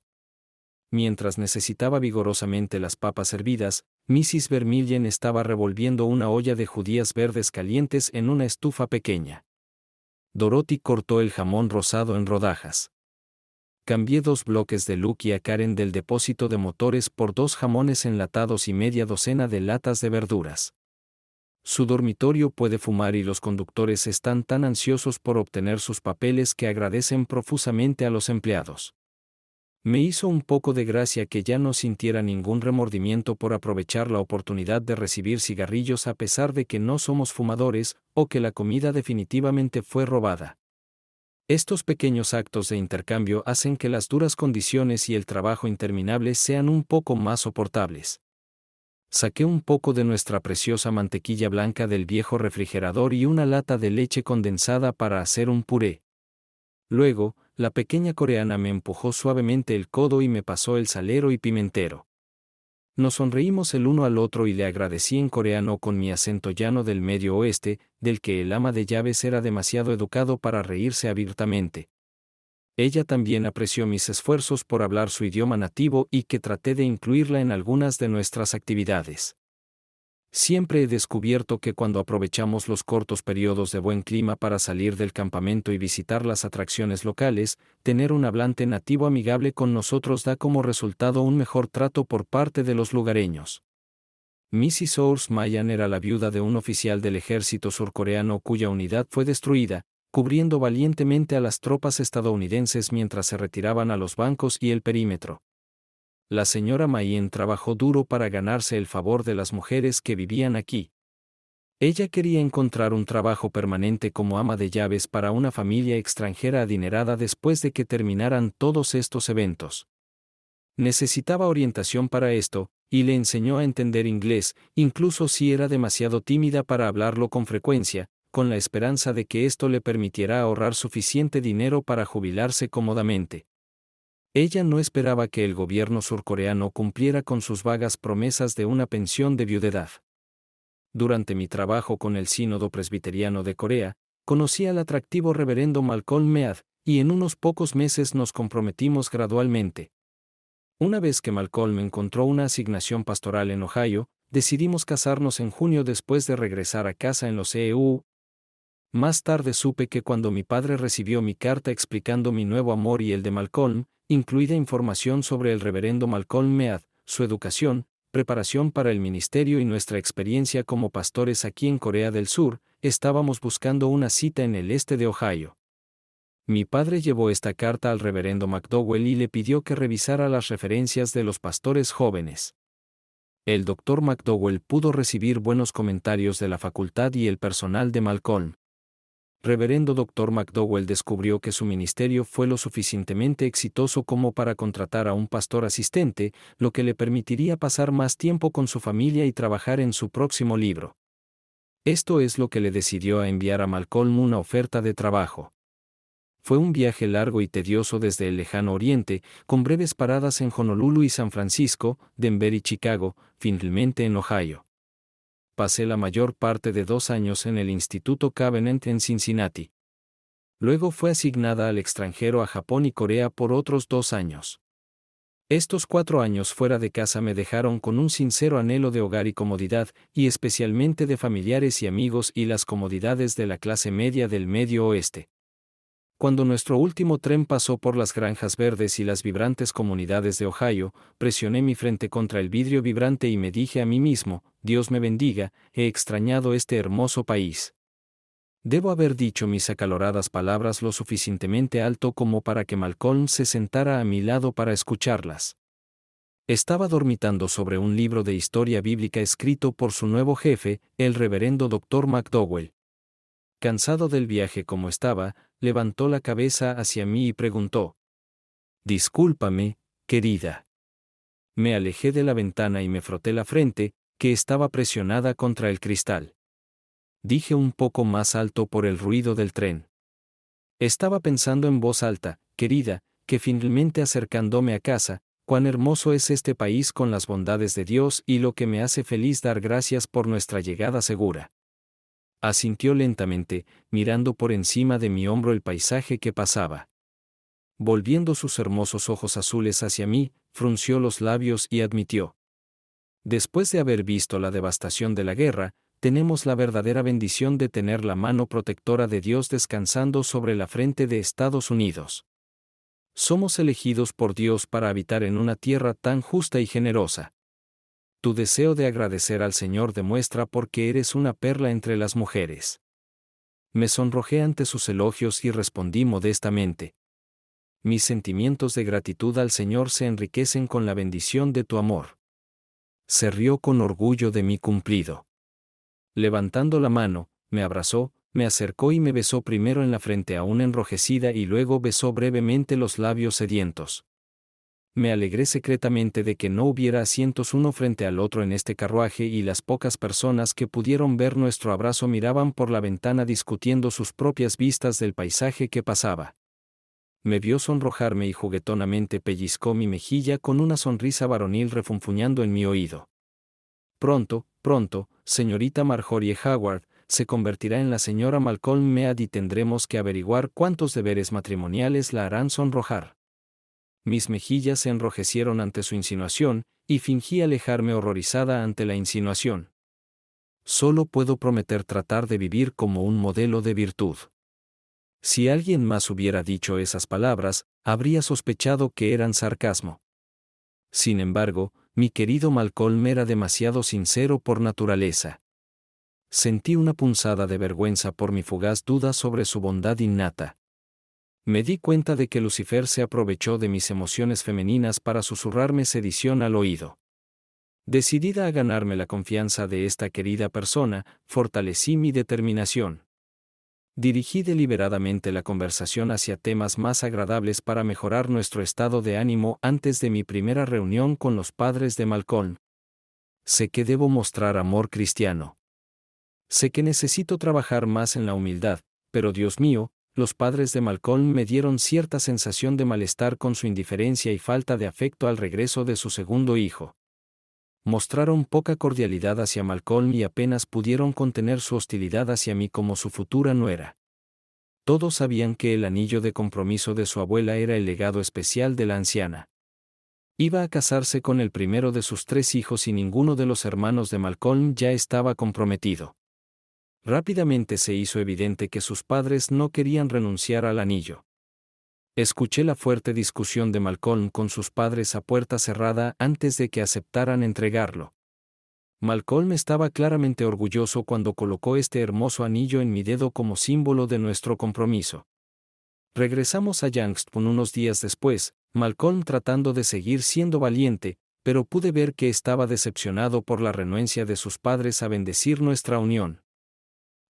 S1: Mientras necesitaba vigorosamente las papas hervidas, Mrs. Vermillion estaba revolviendo una olla de judías verdes calientes en una estufa pequeña. Dorothy cortó el jamón rosado en rodajas. Cambié 2 bloques de Luke y a Karen del depósito de motores por 2 jamones enlatados y media docena de latas de verduras. Su dormitorio puede fumar y los conductores están tan ansiosos por obtener sus papeles que agradecen profusamente a los empleados. Me hizo un poco de gracia que ya no sintiera ningún remordimiento por aprovechar la oportunidad de recibir cigarrillos a pesar de que no somos fumadores, o que la comida definitivamente fue robada. Estos pequeños actos de intercambio hacen que las duras condiciones y el trabajo interminable sean un poco más soportables. Saqué un poco de nuestra preciosa mantequilla blanca del viejo refrigerador y una lata de leche condensada para hacer un puré. Luego, la pequeña coreana me empujó suavemente el codo y me pasó el salero y pimentero. Nos sonreímos el uno al otro y le agradecí en coreano con mi acento llano del Medio Oeste, del que el ama de llaves era demasiado educado para reírse abiertamente. Ella también apreció mis esfuerzos por hablar su idioma nativo y que traté de incluirla en algunas de nuestras actividades. Siempre he descubierto que cuando aprovechamos los cortos periodos de buen clima para salir del campamento y visitar las atracciones locales, tener un hablante nativo amigable con nosotros da como resultado un mejor trato por parte de los lugareños. Mrs. Urs Mayan era la viuda de un oficial del ejército surcoreano cuya unidad fue destruida, cubriendo valientemente a las tropas estadounidenses mientras se retiraban a los bancos y el perímetro. La señora Mayen trabajó duro para ganarse el favor de las mujeres que vivían aquí. Ella quería encontrar un trabajo permanente como ama de llaves para una familia extranjera adinerada después de que terminaran todos estos eventos. Necesitaba orientación para esto, y le enseñó a entender inglés, incluso si era demasiado tímida para hablarlo con frecuencia, con la esperanza de que esto le permitiera ahorrar suficiente dinero para jubilarse cómodamente. Ella no esperaba que el gobierno surcoreano cumpliera con sus vagas promesas de una pensión de viudedad. Durante mi trabajo con el Sínodo Presbiteriano de Corea, conocí al atractivo reverendo Malcolm Mead, y en unos pocos meses nos comprometimos gradualmente. Una vez que Malcolm encontró una asignación pastoral en Ohio, decidimos casarnos en junio después de regresar a casa en los EU. Más tarde supe que cuando mi padre recibió mi carta explicando mi nuevo amor y el de Malcolm, incluida información sobre el reverendo Malcolm Mead, su educación, preparación para el ministerio y nuestra experiencia como pastores aquí en Corea del Sur, estábamos buscando una cita en el este de Ohio. Mi padre llevó esta carta al reverendo McDowell y le pidió que revisara las referencias de los pastores jóvenes. El Dr. McDowell pudo recibir buenos comentarios de la facultad y el personal de Malcolm. Reverendo Dr. McDowell descubrió que su ministerio fue lo suficientemente exitoso como para contratar a un pastor asistente, lo que le permitiría pasar más tiempo con su familia y trabajar en su próximo libro. Esto es lo que le decidió a enviar a Malcolm una oferta de trabajo. Fue un viaje largo y tedioso desde el lejano oriente, con breves paradas en Honolulu y San Francisco, Denver y Chicago, finalmente en Ohio. Pasé la mayor parte de 2 años en el Instituto Covenant en Cincinnati. Luego fue asignada al extranjero a Japón y Corea por otros 2 años. Estos 4 años fuera de casa me dejaron con un sincero anhelo de hogar y comodidad, y especialmente de familiares y amigos y las comodidades de la clase media del Medio Oeste. Cuando nuestro último tren pasó por las granjas verdes y las vibrantes comunidades de Ohio, presioné mi frente contra el vidrio vibrante y me dije a mí mismo, Dios me bendiga, he extrañado este hermoso país. Debo haber dicho mis acaloradas palabras lo suficientemente alto como para que Malcolm se sentara a mi lado para escucharlas. Estaba dormitando sobre un libro de historia bíblica escrito por su nuevo jefe, el reverendo Dr. McDowell. Cansado del viaje como estaba, levantó la cabeza hacia mí y preguntó: «Discúlpame, querida». Me alejé de la ventana y me froté la frente, que estaba presionada contra el cristal. Dije un poco más alto por el ruido del tren. Estaba pensando en voz alta, querida, que finalmente acercándome a casa, cuán hermoso es este país con las bondades de Dios y lo que me hace feliz dar gracias por nuestra llegada segura. Asintió lentamente, mirando por encima de mi hombro el paisaje que pasaba. Volviendo sus hermosos ojos azules hacia mí, frunció los labios y admitió: «Después de haber visto la devastación de la guerra, tenemos la verdadera bendición de tener la mano protectora de Dios descansando sobre la frente de Estados Unidos. Somos elegidos por Dios para habitar en una tierra tan justa y generosa. Tu deseo de agradecer al Señor demuestra porque eres una perla entre las mujeres». Me sonrojé ante sus elogios y respondí modestamente: «Mis sentimientos de gratitud al Señor se enriquecen con la bendición de tu amor». Se rió con orgullo de mi cumplido. Levantando la mano, me abrazó, me acercó y me besó primero en la frente aún enrojecida y luego besó brevemente los labios sedientos. Me alegré secretamente de que no hubiera asientos uno frente al otro en este carruaje y las pocas personas que pudieron ver nuestro abrazo miraban por la ventana discutiendo sus propias vistas del paisaje que pasaba. Me vio sonrojarme y juguetonamente pellizcó mi mejilla con una sonrisa varonil refunfuñando en mi oído. «Pronto, pronto, señorita Marjorie Howard, se convertirá en la señora Malcolm Mead y tendremos que averiguar cuántos deberes matrimoniales la harán sonrojar». Mis mejillas se enrojecieron ante su insinuación, y fingí alejarme horrorizada ante la insinuación. Solo puedo prometer tratar de vivir como un modelo de virtud. Si alguien más hubiera dicho esas palabras, habría sospechado que eran sarcasmo. Sin embargo, mi querido Malcolm era demasiado sincero por naturaleza. Sentí una punzada de vergüenza por mi fugaz duda sobre su bondad innata. Me di cuenta de que Lucifer se aprovechó de mis emociones femeninas para susurrarme sedición al oído. Decidida a ganarme la confianza de esta querida persona, fortalecí mi determinación. Dirigí deliberadamente la conversación hacia temas más agradables para mejorar nuestro estado de ánimo antes de mi primera reunión con los padres de Malcolm. Sé que debo mostrar amor cristiano. Sé que necesito trabajar más en la humildad, pero Dios mío, los padres de Malcolm me dieron cierta sensación de malestar con su indiferencia y falta de afecto al regreso de su segundo hijo. Mostraron poca cordialidad hacia Malcolm y apenas pudieron contener su hostilidad hacia mí como su futura nuera. Todos sabían que el anillo de compromiso de su abuela era el legado especial de la anciana. Iba a casarse con el primero de sus 3 hijos y ninguno de los hermanos de Malcolm ya estaba comprometido. Rápidamente se hizo evidente que sus padres no querían renunciar al anillo. Escuché la fuerte discusión de Malcolm con sus padres a puerta cerrada antes de que aceptaran entregarlo. Malcolm estaba claramente orgulloso cuando colocó este hermoso anillo en mi dedo como símbolo de nuestro compromiso. Regresamos a Youngstown unos días después, Malcolm tratando de seguir siendo valiente, pero pude ver que estaba decepcionado por la renuencia de sus padres a bendecir nuestra unión.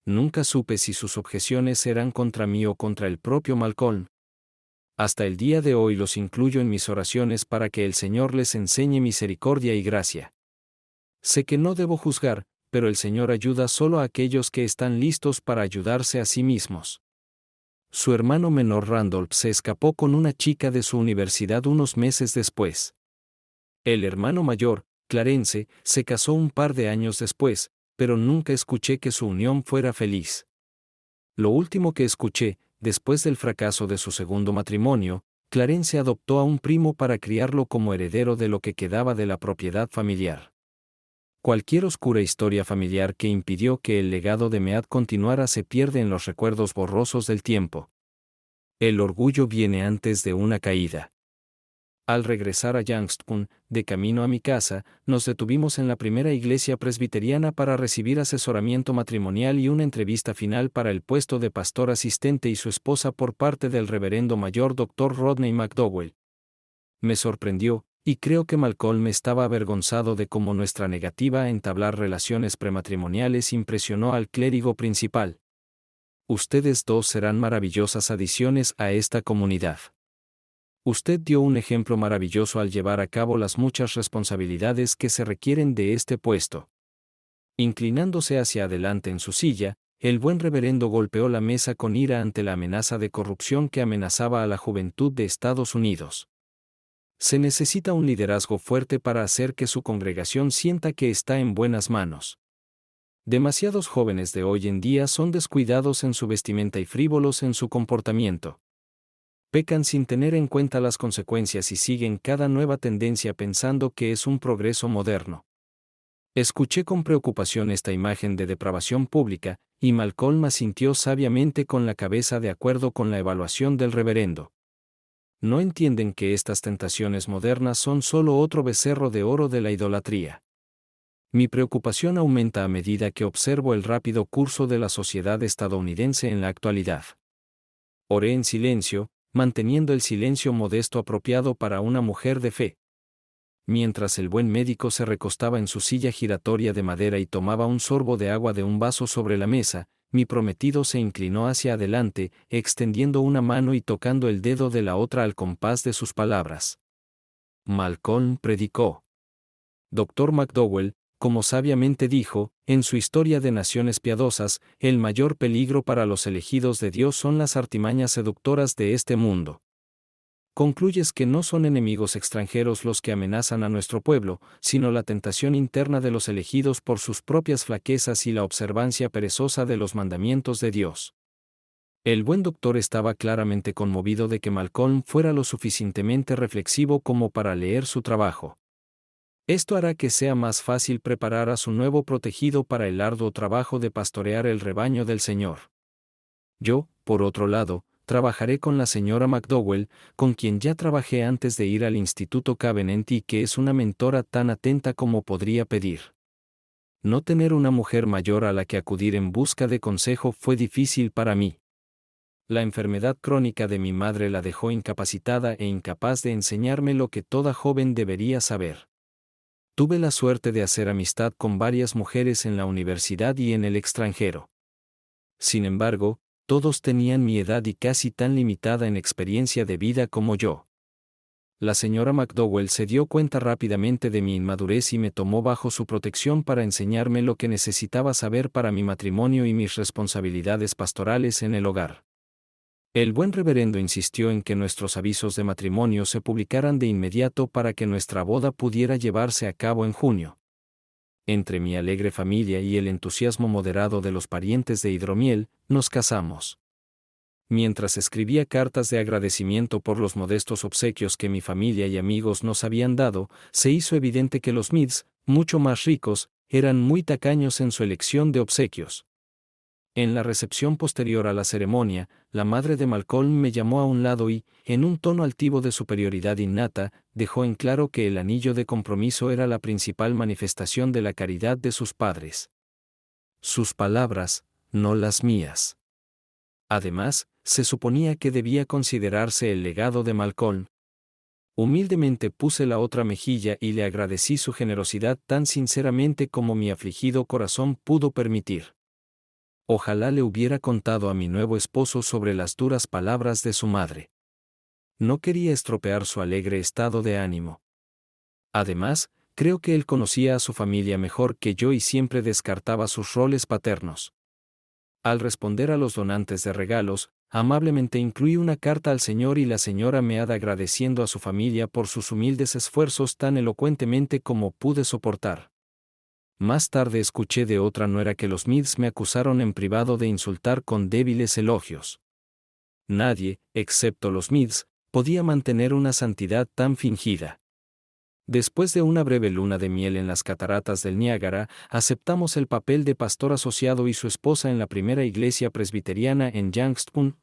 S1: Nunca supe si sus objeciones eran contra mí o contra el propio Malcolm. Hasta el día de hoy los incluyo en mis oraciones para que el Señor les enseñe misericordia y gracia. Sé que no debo juzgar, pero el Señor ayuda solo a aquellos que están listos para ayudarse a sí mismos. Su hermano menor Randolph se escapó con una chica de su universidad unos meses después. El hermano mayor, Clarence, se casó un par de años después, pero nunca escuché que su unión fuera feliz. Lo último que escuché, después del fracaso de su segundo matrimonio, Clarence adoptó a un primo para criarlo como heredero de lo que quedaba de la propiedad familiar. Cualquier oscura historia familiar que impidió que el legado de Mead continuara se pierde en los recuerdos borrosos del tiempo. El orgullo viene antes de una caída. Al regresar a Youngstown, de camino a mi casa, nos detuvimos en la primera iglesia presbiteriana para recibir asesoramiento matrimonial y una entrevista final para el puesto de pastor asistente y su esposa por parte del reverendo mayor Dr. Rodney McDowell. Me sorprendió, y creo que Malcolm estaba avergonzado de cómo nuestra negativa a entablar relaciones prematrimoniales impresionó al clérigo principal. Ustedes dos serán maravillosas adiciones a esta comunidad. Usted dio un ejemplo maravilloso al llevar a cabo las muchas responsabilidades que se requieren de este puesto. Inclinándose hacia adelante en su silla, el buen reverendo golpeó la mesa con ira ante la amenaza de corrupción que amenazaba a la juventud de Estados Unidos. Se necesita un liderazgo fuerte para hacer que su congregación sienta que está en buenas manos. Demasiados jóvenes de hoy en día son descuidados en su vestimenta y frívolos en su comportamiento. Pecan sin tener en cuenta las consecuencias y siguen cada nueva tendencia pensando que es un progreso moderno. Escuché con preocupación esta imagen de depravación pública, y Malcolm asintió sabiamente con la cabeza de acuerdo con la evaluación del reverendo. No entienden que estas tentaciones modernas son solo otro becerro de oro de la idolatría. Mi preocupación aumenta a medida que observo el rápido curso de la sociedad estadounidense en la actualidad. Oré en silencio, manteniendo el silencio modesto apropiado para una mujer de fe. Mientras el buen médico se recostaba en su silla giratoria de madera y tomaba un sorbo de agua de un vaso sobre la mesa, mi prometido se inclinó hacia adelante, extendiendo una mano y tocando el dedo de la otra al compás de sus palabras. Malcolm predicó. Dr. McDowell, como sabiamente dijo, en su Historia de Naciones Piadosas, el mayor peligro para los elegidos de Dios son las artimañas seductoras de este mundo. Concluyes que no son enemigos extranjeros los que amenazan a nuestro pueblo, sino la tentación interna de los elegidos por sus propias flaquezas y la observancia perezosa de los mandamientos de Dios. El buen doctor estaba claramente conmovido de que Malcolm fuera lo suficientemente reflexivo como para leer su trabajo. Esto hará que sea más fácil preparar a su nuevo protegido para el arduo trabajo de pastorear el rebaño del Señor. Yo, por otro lado, trabajaré con la señora McDowell, con quien ya trabajé antes de ir al Instituto Covenant y que es una mentora tan atenta como podría pedir. No tener una mujer mayor a la que acudir en busca de consejo fue difícil para mí. La enfermedad crónica de mi madre la dejó incapacitada e incapaz de enseñarme lo que toda joven debería saber. Tuve la suerte de hacer amistad con varias mujeres en la universidad y en el extranjero. Sin embargo, todos tenían mi edad y casi tan limitada en experiencia de vida como yo. La señora McDowell se dio cuenta rápidamente de mi inmadurez y me tomó bajo su protección para enseñarme lo que necesitaba saber para mi matrimonio y mis responsabilidades pastorales en el hogar. El buen reverendo insistió en que nuestros avisos de matrimonio se publicaran de inmediato para que nuestra boda pudiera llevarse a cabo en junio. Entre mi alegre familia y el entusiasmo moderado de los parientes de Hidromiel, nos casamos. Mientras escribía cartas de agradecimiento por los modestos obsequios que mi familia y amigos nos habían dado, se hizo evidente que los Meads, mucho más ricos, eran muy tacaños en su elección de obsequios. En la recepción posterior a la ceremonia, la madre de Malcolm me llamó a un lado y, en un tono altivo de superioridad innata, dejó en claro que el anillo de compromiso era la principal manifestación de la caridad de sus padres. Sus palabras, no las mías. Además, se suponía que debía considerarse el legado de Malcolm. Humildemente puse la otra mejilla y le agradecí su generosidad tan sinceramente como mi afligido corazón pudo permitir. Ojalá le hubiera contado a mi nuevo esposo sobre las duras palabras de su madre. No quería estropear su alegre estado de ánimo. Además, creo que él conocía a su familia mejor que yo y siempre descartaba sus roles paternos. Al responder a los donantes de regalos, amablemente incluí una carta al señor y la señora Mead agradeciendo a su familia por sus humildes esfuerzos tan elocuentemente como pude soportar. Más tarde escuché de otra nuera que los Meads me acusaron en privado de insultar con débiles elogios. Nadie, excepto los Meads, podía mantener una santidad tan fingida. Después de una breve luna de miel en las cataratas del Niágara, aceptamos el papel de pastor asociado y su esposa en la primera iglesia presbiteriana en Youngstown.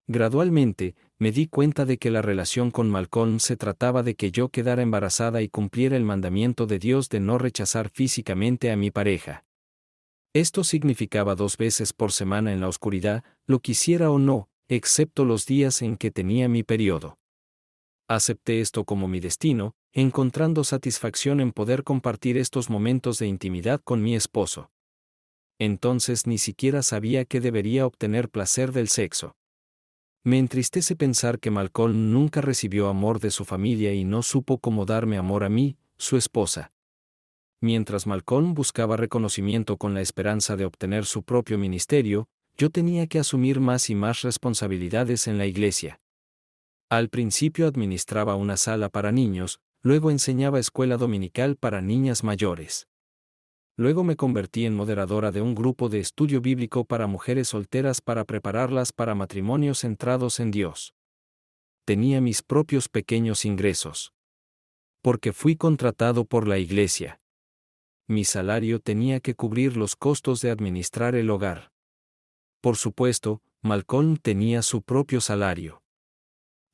S1: Gradualmente, me di cuenta de que la relación con Malcolm se trataba de que yo quedara embarazada y cumpliera el mandamiento de Dios de no rechazar físicamente a mi pareja. Esto significaba 2 veces por semana en la oscuridad, lo quisiera o no, excepto los días en que tenía mi periodo. Acepté esto como mi destino, encontrando satisfacción en poder compartir estos momentos de intimidad con mi esposo. Entonces ni siquiera sabía que debería obtener placer del sexo. Me entristece pensar que Malcolm nunca recibió amor de su familia y no supo cómo darme amor a mí, su esposa. Mientras Malcolm buscaba reconocimiento con la esperanza de obtener su propio ministerio, yo tenía que asumir más y más responsabilidades en la iglesia. Al principio administraba una sala para niños, luego enseñaba escuela dominical para niñas mayores. Luego me convertí en moderadora de un grupo de estudio bíblico para mujeres solteras para prepararlas para matrimonios centrados en Dios. Tenía mis propios pequeños ingresos. Porque fui contratado por la iglesia. Mi salario tenía que cubrir los costos de administrar el hogar. Por supuesto, Malcolm tenía su propio salario.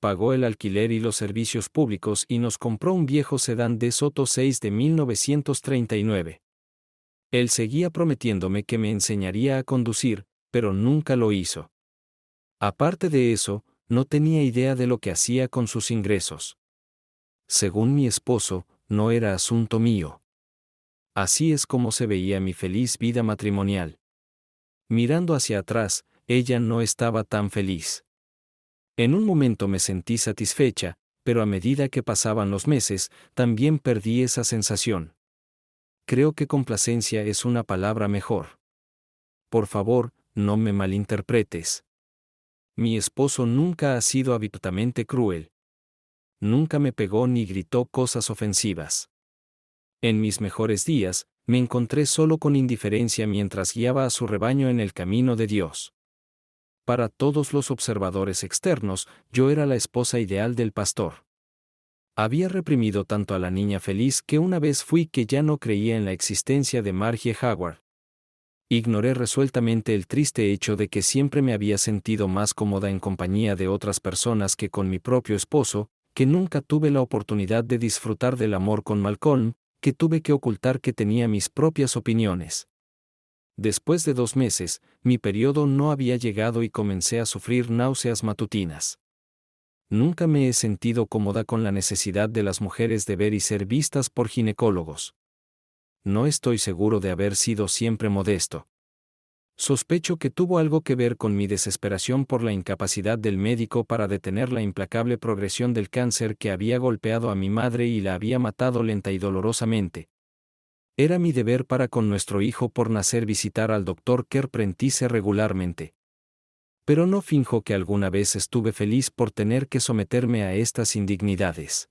S1: Pagó el alquiler y los servicios públicos y nos compró un viejo sedán DeSoto 6 de 1939. Él seguía prometiéndome que me enseñaría a conducir, pero nunca lo hizo. Aparte de eso, no tenía idea de lo que hacía con sus ingresos. Según mi esposo, no era asunto mío. Así es como se veía mi feliz vida matrimonial. Mirando hacia atrás, ella no estaba tan feliz. En un momento me sentí satisfecha, pero a medida que pasaban los meses, también perdí esa sensación. Creo que complacencia es una palabra mejor. Por favor, no me malinterpretes. Mi esposo nunca ha sido abiertamente cruel. Nunca me pegó ni gritó cosas ofensivas. En mis mejores días, me encontré solo con indiferencia mientras guiaba a su rebaño en el camino de Dios. Para todos los observadores externos, yo era la esposa ideal del pastor. Había reprimido tanto a la niña feliz que una vez fui que ya no creía en la existencia de Margie Howard. Ignoré resueltamente el triste hecho de que siempre me había sentido más cómoda en compañía de otras personas que con mi propio esposo, que nunca tuve la oportunidad de disfrutar del amor con Malcolm, que tuve que ocultar que tenía mis propias opiniones. Después de 2 meses, mi periodo no había llegado y comencé a sufrir náuseas matutinas. Nunca me he sentido cómoda con la necesidad de las mujeres de ver y ser vistas por ginecólogos. No estoy seguro de haber sido siempre modesto. Sospecho que tuvo algo que ver con mi desesperación por la incapacidad del médico para detener la implacable progresión del cáncer que había golpeado a mi madre y la había matado lenta y dolorosamente. Era mi deber para con nuestro hijo por nacer visitar al Dr. Kerr Prentice regularmente. Pero no finjo que alguna vez estuve feliz por tener que someterme a estas indignidades.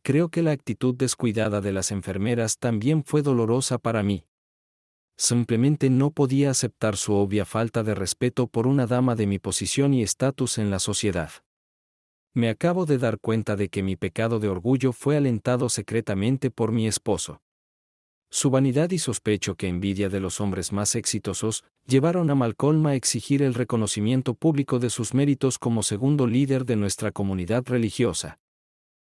S1: Creo que la actitud descuidada de las enfermeras también fue dolorosa para mí. Simplemente no podía aceptar su obvia falta de respeto por una dama de mi posición y estatus en la sociedad. Me acabo de dar cuenta de que mi pecado de orgullo fue alentado secretamente por mi esposo. Su vanidad y sospecho que envidia de los hombres más exitosos llevaron a Malcolm a exigir el reconocimiento público de sus méritos como segundo líder de nuestra comunidad religiosa.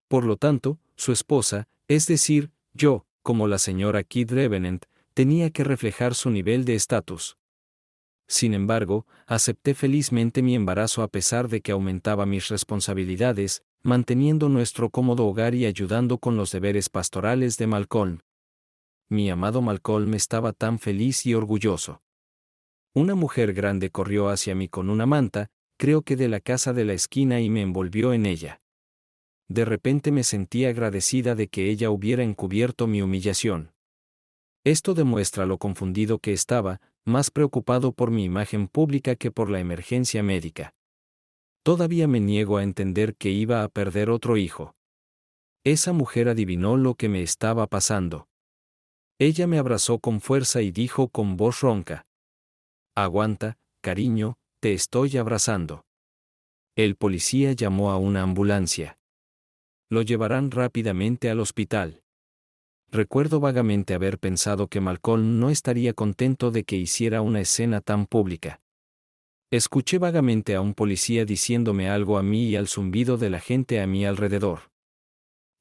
S1: Por lo tanto, su esposa, es decir, yo, como la señora Kidd Revenant, tenía que reflejar su nivel de estatus. Sin embargo, acepté felizmente mi embarazo a pesar de que aumentaba mis responsabilidades, manteniendo nuestro cómodo hogar y ayudando con los deberes pastorales de Malcolm. Mi amado Malcolm estaba tan feliz y orgulloso. Una mujer grande corrió hacia mí con una manta, creo que de la casa de la esquina, y me envolvió en ella. De repente me sentí agradecida de que ella hubiera encubierto mi humillación. Esto demuestra lo confundido que estaba, más preocupado por mi imagen pública que por la emergencia médica. Todavía me niego a entender que iba a perder otro hijo. Esa mujer adivinó lo que me estaba pasando. Ella me abrazó con fuerza y dijo con voz ronca: «Aguanta, cariño, te estoy abrazando». El policía llamó a una ambulancia. Lo llevarán rápidamente al hospital. Recuerdo vagamente haber pensado que Malcolm no estaría contento de que hiciera una escena tan pública. Escuché vagamente a un policía diciéndome algo a mí y al zumbido de la gente a mi alrededor.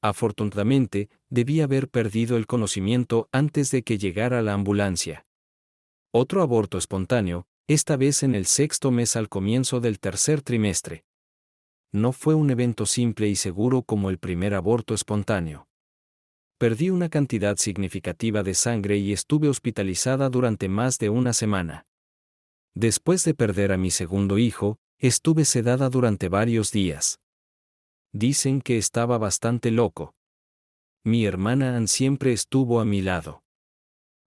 S1: Afortunadamente, debí haber perdido el conocimiento antes de que llegara la ambulancia. Otro aborto espontáneo, esta vez en el 6º mes al comienzo del 3er trimestre. No fue un evento simple y seguro como el primer aborto espontáneo. Perdí una cantidad significativa de sangre y estuve hospitalizada durante más de una semana. Después de perder a mi segundo hijo, estuve sedada durante varios días. Dicen que estaba bastante loco. Mi hermana Ann siempre estuvo a mi lado.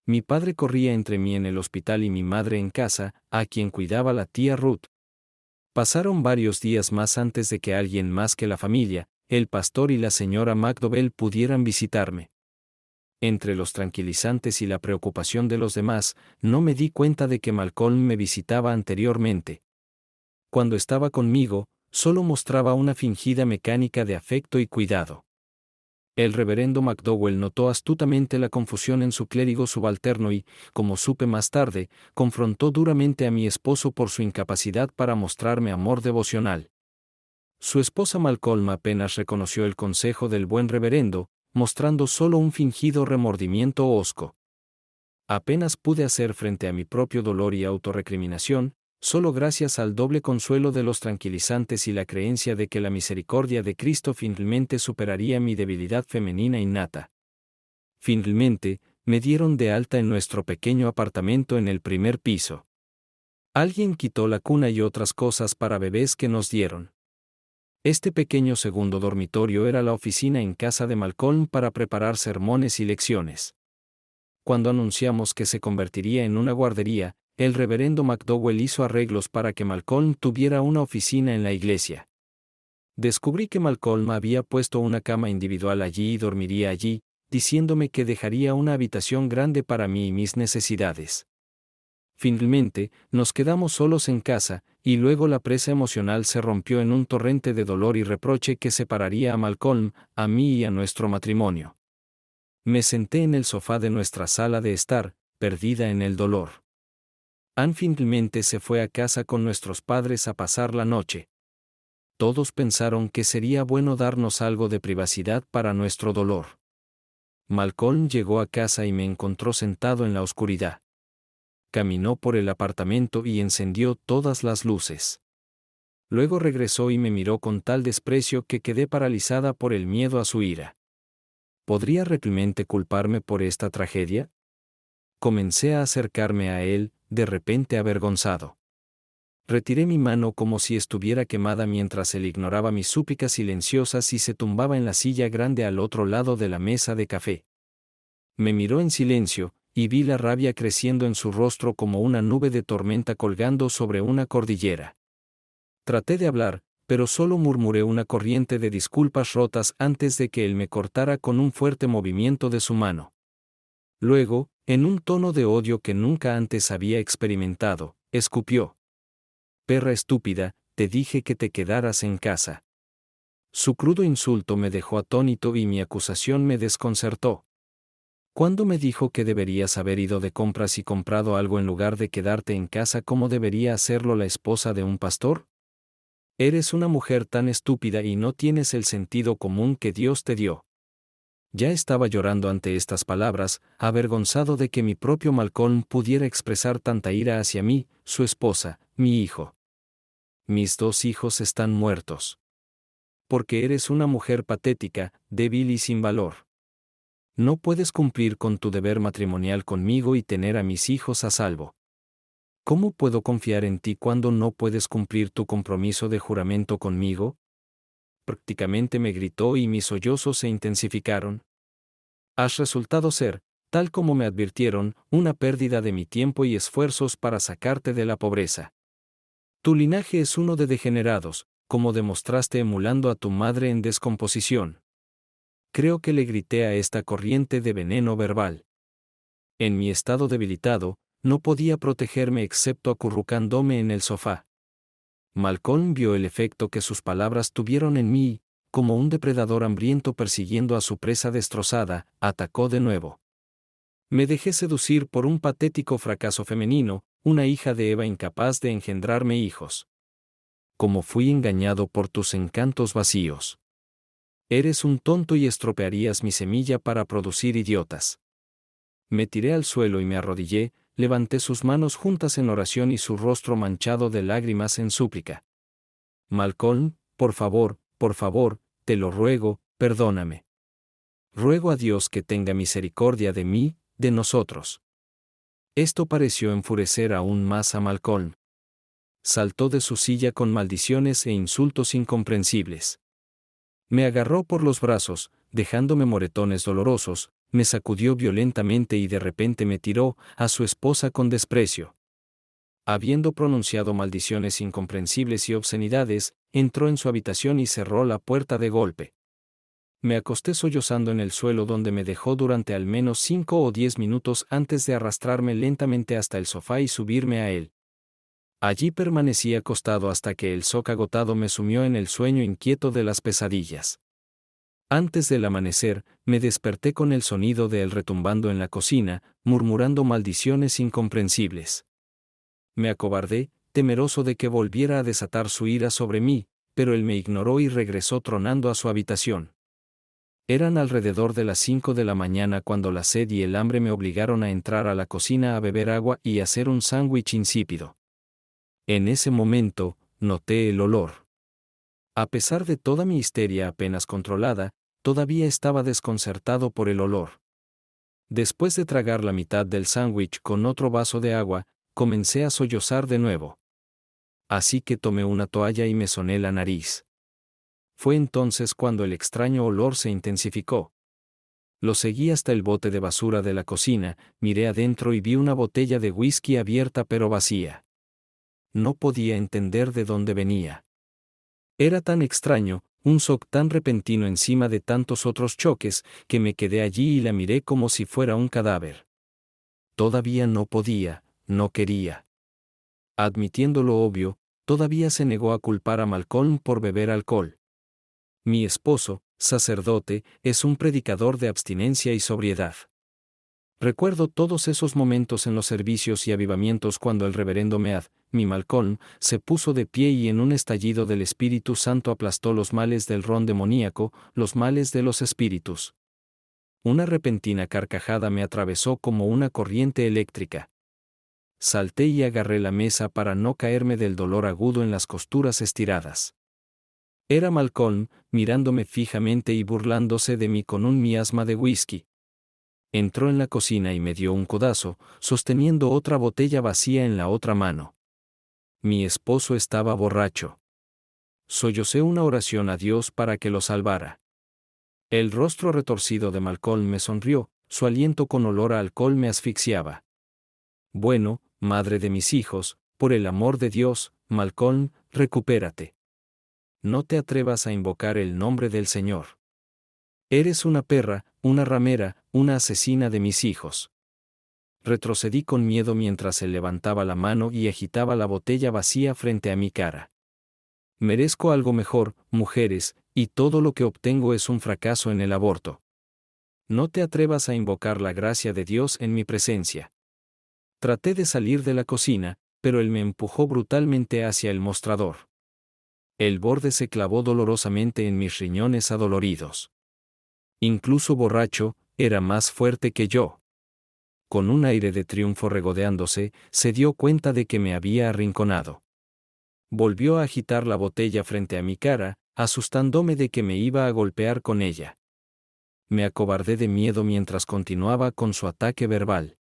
S1: Mi padre corría entre mí en el hospital y mi madre en casa, a quien cuidaba la tía Ruth. Pasaron varios días más antes de que alguien más que la familia, el pastor y la señora McDowell, pudieran visitarme. Entre los tranquilizantes y la preocupación de los demás, no me di cuenta de que Malcolm me visitaba anteriormente. Cuando estaba conmigo, solo mostraba una fingida mecánica de afecto y cuidado. El reverendo McDowell notó astutamente la confusión en su clérigo subalterno y, como supe más tarde, confrontó duramente a mi esposo por su incapacidad para mostrarme amor devocional. Su esposa Malcolm apenas reconoció el consejo del buen reverendo, mostrando solo un fingido remordimiento hosco. Apenas pude hacer frente a mi propio dolor y autorrecriminación, solo gracias al doble consuelo de los tranquilizantes y la creencia de que la misericordia de Cristo finalmente superaría mi debilidad femenina innata. Finalmente, me dieron de alta en nuestro pequeño apartamento en el primer piso. Alguien quitó la cuna y otras cosas para bebés que nos dieron. Este pequeño segundo dormitorio era la oficina en casa de Malcolm para preparar sermones y lecciones. Cuando anunciamos que se convertiría en una guardería, el reverendo McDowell hizo arreglos para que Malcolm tuviera una oficina en la iglesia. Descubrí que Malcolm había puesto una cama individual allí y dormiría allí, diciéndome que dejaría una habitación grande para mí y mis necesidades. Finalmente, nos quedamos solos en casa, y luego la presa emocional se rompió en un torrente de dolor y reproche que separaría a Malcolm, a mí y a nuestro matrimonio. Me senté en el sofá de nuestra sala de estar, perdida en el dolor. Ann finalmente se fue a casa con nuestros padres a pasar la noche. Todos pensaron que sería bueno darnos algo de privacidad para nuestro dolor. Malcolm llegó a casa y me encontró sentado en la oscuridad. Caminó por el apartamento y encendió todas las luces. Luego regresó y me miró con tal desprecio que quedé paralizada por el miedo a su ira. ¿Podría realmente culparme por esta tragedia? Comencé a acercarme a él, de repente avergonzado. Retiré mi mano como si estuviera quemada mientras él ignoraba mis súplicas silenciosas y se tumbaba en la silla grande al otro lado de la mesa de café. Me miró en silencio, y vi la rabia creciendo en su rostro como una nube de tormenta colgando sobre una cordillera. Traté de hablar, pero solo murmuré una corriente de disculpas rotas antes de que él me cortara con un fuerte movimiento de su mano. Luego, en un tono de odio que nunca antes había experimentado, escupió: «Perra estúpida, te dije que te quedaras en casa». Su crudo insulto me dejó atónito y mi acusación me desconcertó. ¿Cuándo me dijo que deberías haber ido de compras y comprado algo en lugar de quedarte en casa como debería hacerlo la esposa de un pastor? Eres una mujer tan estúpida y no tienes el sentido común que Dios te dio. Ya estaba llorando ante estas palabras, avergonzado de que mi propio Malcolm pudiera expresar tanta ira hacia mí, su esposa, mi hijo. Mis 2 hijos están muertos. Porque eres una mujer patética, débil y sin valor. No puedes cumplir con tu deber matrimonial conmigo y tener a mis hijos a salvo. ¿Cómo puedo confiar en ti cuando no puedes cumplir tu compromiso de juramento conmigo? Prácticamente me gritó y mis sollozos se intensificaron. Has resultado ser, tal como me advirtieron, una pérdida de mi tiempo y esfuerzos para sacarte de la pobreza. Tu linaje es uno de degenerados, como demostraste emulando a tu madre en descomposición. Creo que le grité a esta corriente de veneno verbal. En mi estado debilitado, no podía protegerme excepto acurrucándome en el sofá. Malcolm vio el efecto que sus palabras tuvieron en mí, como un depredador hambriento persiguiendo a su presa destrozada, atacó de nuevo. Me dejé seducir por un patético fracaso femenino, una hija de Eva incapaz de engendrarme hijos. Como fui engañado por tus encantos vacíos. Eres un tonto y estropearías mi semilla para producir idiotas. Me tiré al suelo y me arrodillé, levanté sus manos juntas en oración y su rostro manchado de lágrimas en súplica. Malcolm, por favor, te lo ruego, perdóname. Ruego a Dios que tenga misericordia de mí, de nosotros. Esto pareció enfurecer aún más a Malcolm. Saltó de su silla con maldiciones e insultos incomprensibles. Me agarró por los brazos, dejándome moretones dolorosos, me sacudió violentamente y de repente me tiró a su esposa con desprecio. Habiendo pronunciado maldiciones incomprensibles y obscenidades, entró en su habitación y cerró la puerta de golpe. Me acosté sollozando en el suelo donde me dejó durante al menos 5 o 10 minutos antes de arrastrarme lentamente hasta el sofá y subirme a él. Allí permanecí acostado hasta que el shock agotado me sumió en el sueño inquieto de las pesadillas. Antes del amanecer, me desperté con el sonido de él retumbando en la cocina, murmurando maldiciones incomprensibles. Me acobardé, temeroso de que volviera a desatar su ira sobre mí, pero él me ignoró y regresó tronando a su habitación. Eran alrededor de las 5 de la mañana cuando la sed y el hambre me obligaron a entrar a la cocina a beber agua y hacer un sándwich insípido. En ese momento, noté el olor. A pesar de toda mi histeria apenas controlada, todavía estaba desconcertado por el olor. Después de tragar la mitad del sándwich con otro vaso de agua, comencé a sollozar de nuevo. Así que tomé una toalla y me soné la nariz. Fue entonces cuando el extraño olor se intensificó. Lo seguí hasta el bote de basura de la cocina, miré adentro y vi una botella de whisky abierta pero vacía. No podía entender de dónde venía. Era tan extraño, un shock tan repentino encima de tantos otros choques, que me quedé allí y la miré como si fuera un cadáver. Todavía no podía, no quería. Admitiendo lo obvio, todavía se negó a culpar a Malcolm por beber alcohol. Mi esposo, sacerdote, es un predicador de abstinencia y sobriedad. Recuerdo todos esos momentos en los servicios y avivamientos cuando el reverendo Mead, mi Malcolm, se puso de pie y en un estallido del Espíritu Santo aplastó los males del ron demoníaco, los males de los espíritus. Una repentina carcajada me atravesó como una corriente eléctrica. Salté y agarré la mesa para no caerme del dolor agudo en las costuras estiradas. Era Malcolm, mirándome fijamente y burlándose de mí con un miasma de whisky. Entró en la cocina y me dio un codazo, sosteniendo otra botella vacía en la otra mano. Mi esposo estaba borracho. Sollocé una oración a Dios para que lo salvara. El rostro retorcido de Malcolm me sonrió, su aliento con olor a alcohol me asfixiaba. Bueno, madre de mis hijos, por el amor de Dios, Malcolm, recupérate. No te atrevas a invocar el nombre del Señor. Eres una perra, una ramera, una asesina de mis hijos. Retrocedí con miedo mientras él levantaba la mano y agitaba la botella vacía frente a mi cara. Merezco algo mejor, mujeres, y todo lo que obtengo es un fracaso en el aborto. No te atrevas a invocar la gracia de Dios en mi presencia. Traté de salir de la cocina, pero él me empujó brutalmente hacia el mostrador. El borde se clavó dolorosamente en mis riñones adoloridos. Incluso borracho, era más fuerte que yo. Con un aire de triunfo regodeándose, se dio cuenta de que me había arrinconado. Volvió a agitar la botella frente a mi cara, asustándome de que me iba a golpear con ella. Me acobardé de miedo mientras continuaba con su ataque verbal.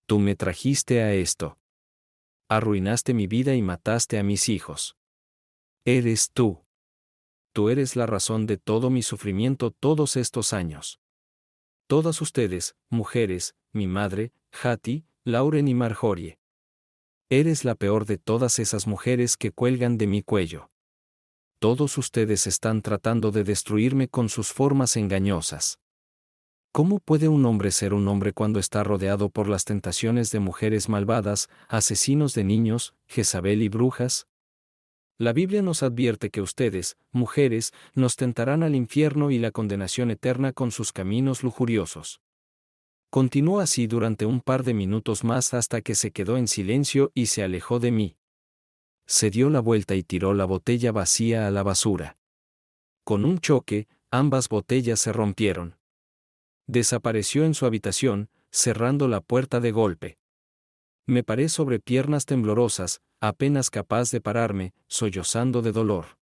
S1: Tú me trajiste a esto. Arruinaste mi vida y mataste a mis hijos. Eres tú. Tú eres la razón de todo mi sufrimiento todos estos años. Todas ustedes, mujeres, mi madre, Hattie, Lauren y Marjorie. Eres la peor de todas esas mujeres que cuelgan de mi cuello. Todos ustedes están tratando de destruirme con sus formas engañosas. ¿Cómo puede un hombre ser un hombre cuando está rodeado por las tentaciones de mujeres malvadas, asesinos de niños, Jezabel y brujas? La Biblia nos advierte que ustedes, mujeres, nos tentarán al infierno y la condenación eterna con sus caminos lujuriosos. Continuó así durante un par de minutos más hasta que se quedó en silencio y se alejó de mí. Se dio la vuelta y tiró la botella vacía a la basura. Con un choque, ambas botellas se rompieron. Desapareció en su habitación, cerrando la puerta de golpe. Me paré sobre piernas temblorosas, apenas capaz de pararme, sollozando de dolor.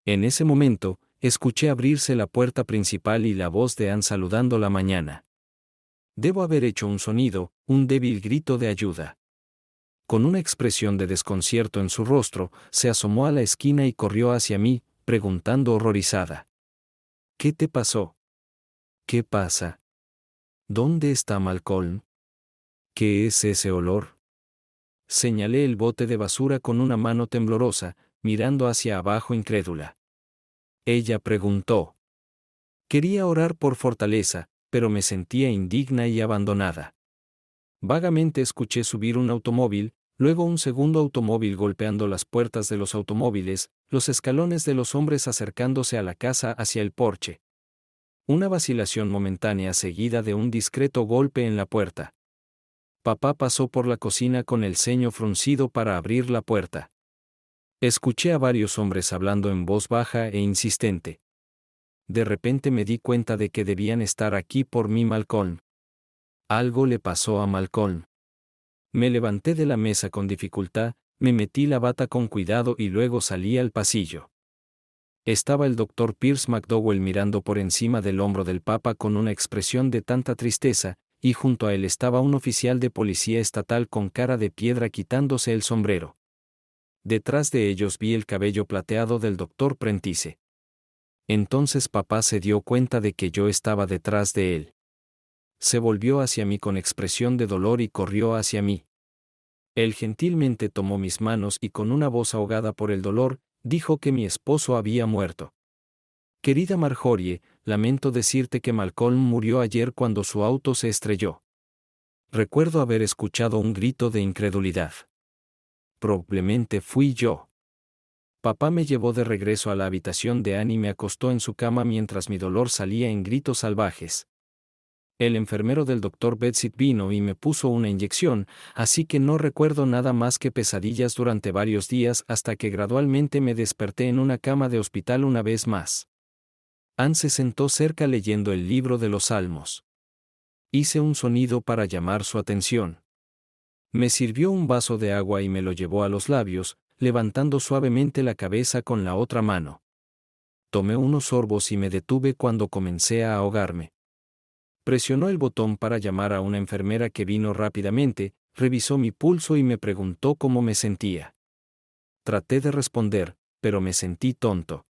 S1: En ese momento, escuché abrirse la puerta principal y la voz de Ann saludando la mañana. Debo haber hecho un sonido, un débil grito de ayuda. Con una expresión de desconcierto en su rostro, se asomó a la esquina y corrió hacia mí, preguntando horrorizada. ¿Qué te pasó? ¿Qué pasa? ¿Dónde está Malcolm? ¿Qué es ese olor? Señalé el bote de basura con una mano temblorosa, mirando hacia abajo incrédula. Ella preguntó. Quería orar por fortaleza, pero me sentía indigna y abandonada. Vagamente escuché subir un automóvil, luego un segundo automóvil golpeando las puertas de los automóviles, los escalones de los hombres acercándose a la casa hacia el porche. Una vacilación momentánea seguida de un discreto golpe en la puerta. Papá pasó por la cocina con el ceño fruncido para abrir la puerta. Escuché a varios hombres hablando en voz baja e insistente. De repente me di cuenta de que debían estar aquí por mí Malcolm. Algo le pasó a Malcolm. Me levanté de la mesa con dificultad, me metí la bata con cuidado y luego salí al pasillo. Estaba el doctor Pierce McDowell mirando por encima del hombro del Papa con una expresión de tanta tristeza, y junto a él estaba un oficial de policía estatal con cara de piedra quitándose el sombrero. Detrás de ellos vi el cabello plateado del doctor Prentice. Entonces papá se dio cuenta de que yo estaba detrás de él. Se volvió hacia mí con expresión de dolor y corrió hacia mí. Él gentilmente tomó mis manos y con una voz ahogada por el dolor, dijo que mi esposo había muerto. Querida Marjorie, lamento decirte que Malcolm murió ayer cuando su auto se estrelló. Recuerdo haber escuchado un grito de incredulidad. Probablemente fui yo. Papá me llevó de regreso a la habitación de Anne y me acostó en su cama mientras mi dolor salía en gritos salvajes. El enfermero del doctor Betsit vino y me puso una inyección, así que no recuerdo nada más que pesadillas durante varios días hasta que gradualmente me desperté en una cama de hospital una vez más. Ann se sentó cerca leyendo el libro de los Salmos. Hice un sonido para llamar su atención. Me sirvió un vaso de agua y me lo llevó a los labios, levantando suavemente la cabeza con la otra mano. Tomé unos sorbos y me detuve cuando comencé a ahogarme. Presionó el botón para llamar a una enfermera que vino rápidamente, revisó mi pulso y me preguntó cómo me sentía. Traté de responder, pero me sentí tonto.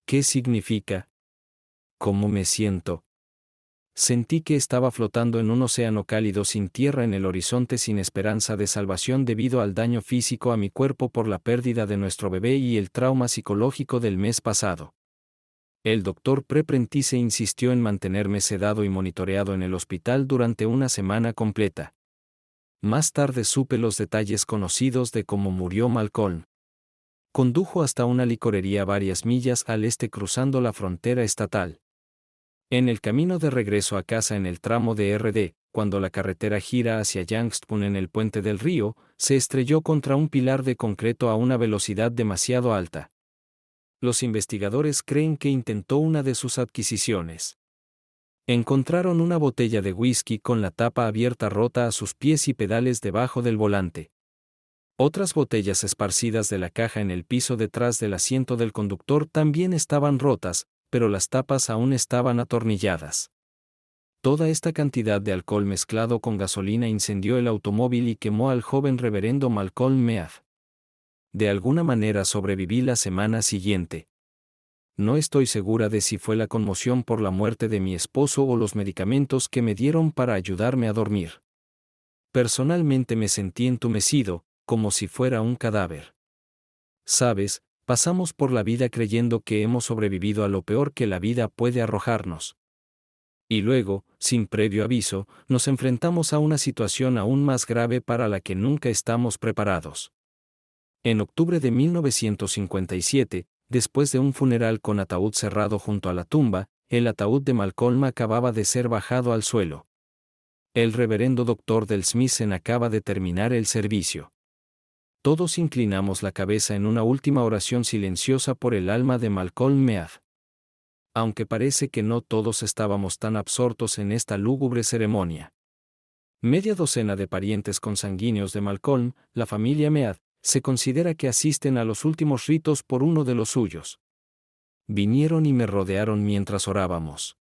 S1: ¿Qué significa? ¿Cómo me siento? Sentí que estaba flotando en un océano cálido sin tierra en el horizonte sin esperanza de salvación debido al daño físico a mi cuerpo por la pérdida de nuestro bebé y el trauma psicológico del mes pasado. El doctor Prentice insistió en mantenerme sedado y monitoreado en el hospital durante una semana completa. Más tarde supe los detalles conocidos de cómo murió Malcolm. Condujo hasta una licorería varias millas al este cruzando la frontera estatal. En el camino de regreso a casa en el tramo de RD, cuando la carretera gira hacia Youngstown en el puente del río, se estrelló contra un pilar de concreto a una velocidad demasiado alta. Los investigadores creen que intentó una de sus adquisiciones. Encontraron una botella de whisky con la tapa abierta rota a sus pies y pedales debajo del volante. Otras botellas esparcidas de la caja en el piso detrás del asiento del conductor también estaban rotas, pero las tapas aún estaban atornilladas. Toda esta cantidad de alcohol mezclado con gasolina incendió el automóvil y quemó al joven reverendo Malcolm Mead. De alguna manera sobreviví la semana siguiente. No estoy segura de si fue la conmoción por la muerte de mi esposo o los medicamentos que me dieron para ayudarme a dormir. Personalmente me sentí entumecido, como si fuera un cadáver. Sabes, pasamos por la vida creyendo que hemos sobrevivido a lo peor que la vida puede arrojarnos. Y luego, sin previo aviso, nos enfrentamos a una situación aún más grave para la que nunca estamos preparados. En octubre de 1957, después de un funeral con ataúd cerrado junto a la tumba, el ataúd de Malcolm acababa de ser bajado al suelo. El reverendo doctor Del Smithen acaba de terminar el servicio. Todos inclinamos la cabeza en una última oración silenciosa por el alma de Malcolm Mead. Aunque parece que no todos estábamos tan absortos en esta lúgubre ceremonia. Media docena de parientes consanguíneos de Malcolm, la familia Mead, se considera que asisten a los últimos ritos por uno de los suyos. Vinieron y me rodearon mientras orábamos.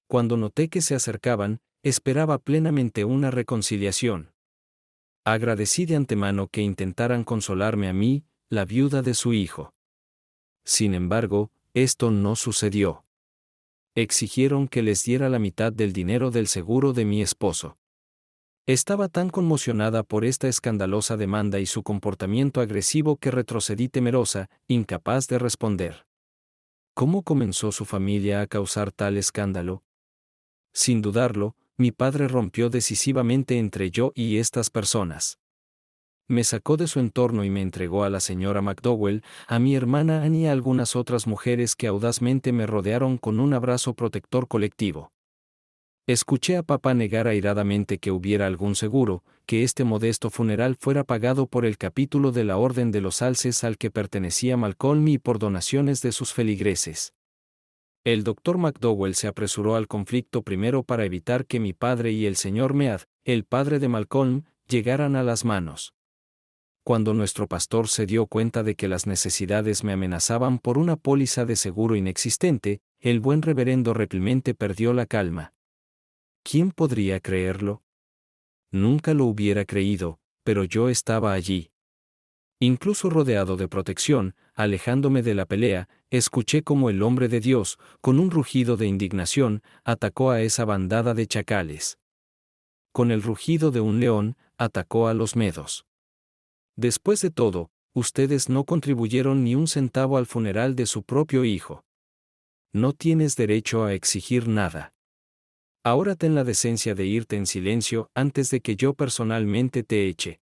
S1: Cuando noté que se acercaban, esperaba plenamente una reconciliación. Agradecí de antemano que intentaran consolarme a mí, la viuda de su hijo. Sin embargo, esto no sucedió. Exigieron que les diera la mitad del dinero del seguro de mi esposo. Estaba tan conmocionada por esta escandalosa demanda y su comportamiento agresivo que retrocedí temerosa, incapaz de responder. ¿Cómo comenzó su familia a causar tal escándalo? Sin dudarlo, mi padre rompió decisivamente entre yo y estas personas. Me sacó de su entorno y me entregó a la señora McDowell, a mi hermana Annie y a algunas otras mujeres que audazmente me rodearon con un abrazo protector colectivo. Escuché a papá negar airadamente que hubiera algún seguro, que este modesto funeral fuera pagado por el capítulo de la Orden de los Alces al que pertenecía Malcolm y por donaciones de sus feligreses. El doctor McDowell se apresuró al conflicto primero para evitar que mi padre y el señor Mead, el padre de Malcolm, llegaran a las manos. Cuando nuestro pastor se dio cuenta de que las necesidades me amenazaban por una póliza de seguro inexistente, el buen reverendo repelmente perdió la calma. ¿Quién podría creerlo? Nunca lo hubiera creído, pero yo estaba allí. Incluso rodeado de protección, alejándome de la pelea, escuché cómo el hombre de Dios, con un rugido de indignación, atacó a esa bandada de chacales. Con el rugido de un león, atacó a los medos. Después de todo, ustedes no contribuyeron ni un centavo al funeral de su propio hijo. No tienes derecho a exigir nada. Ahora ten la decencia de irte en silencio antes de que yo personalmente te eche.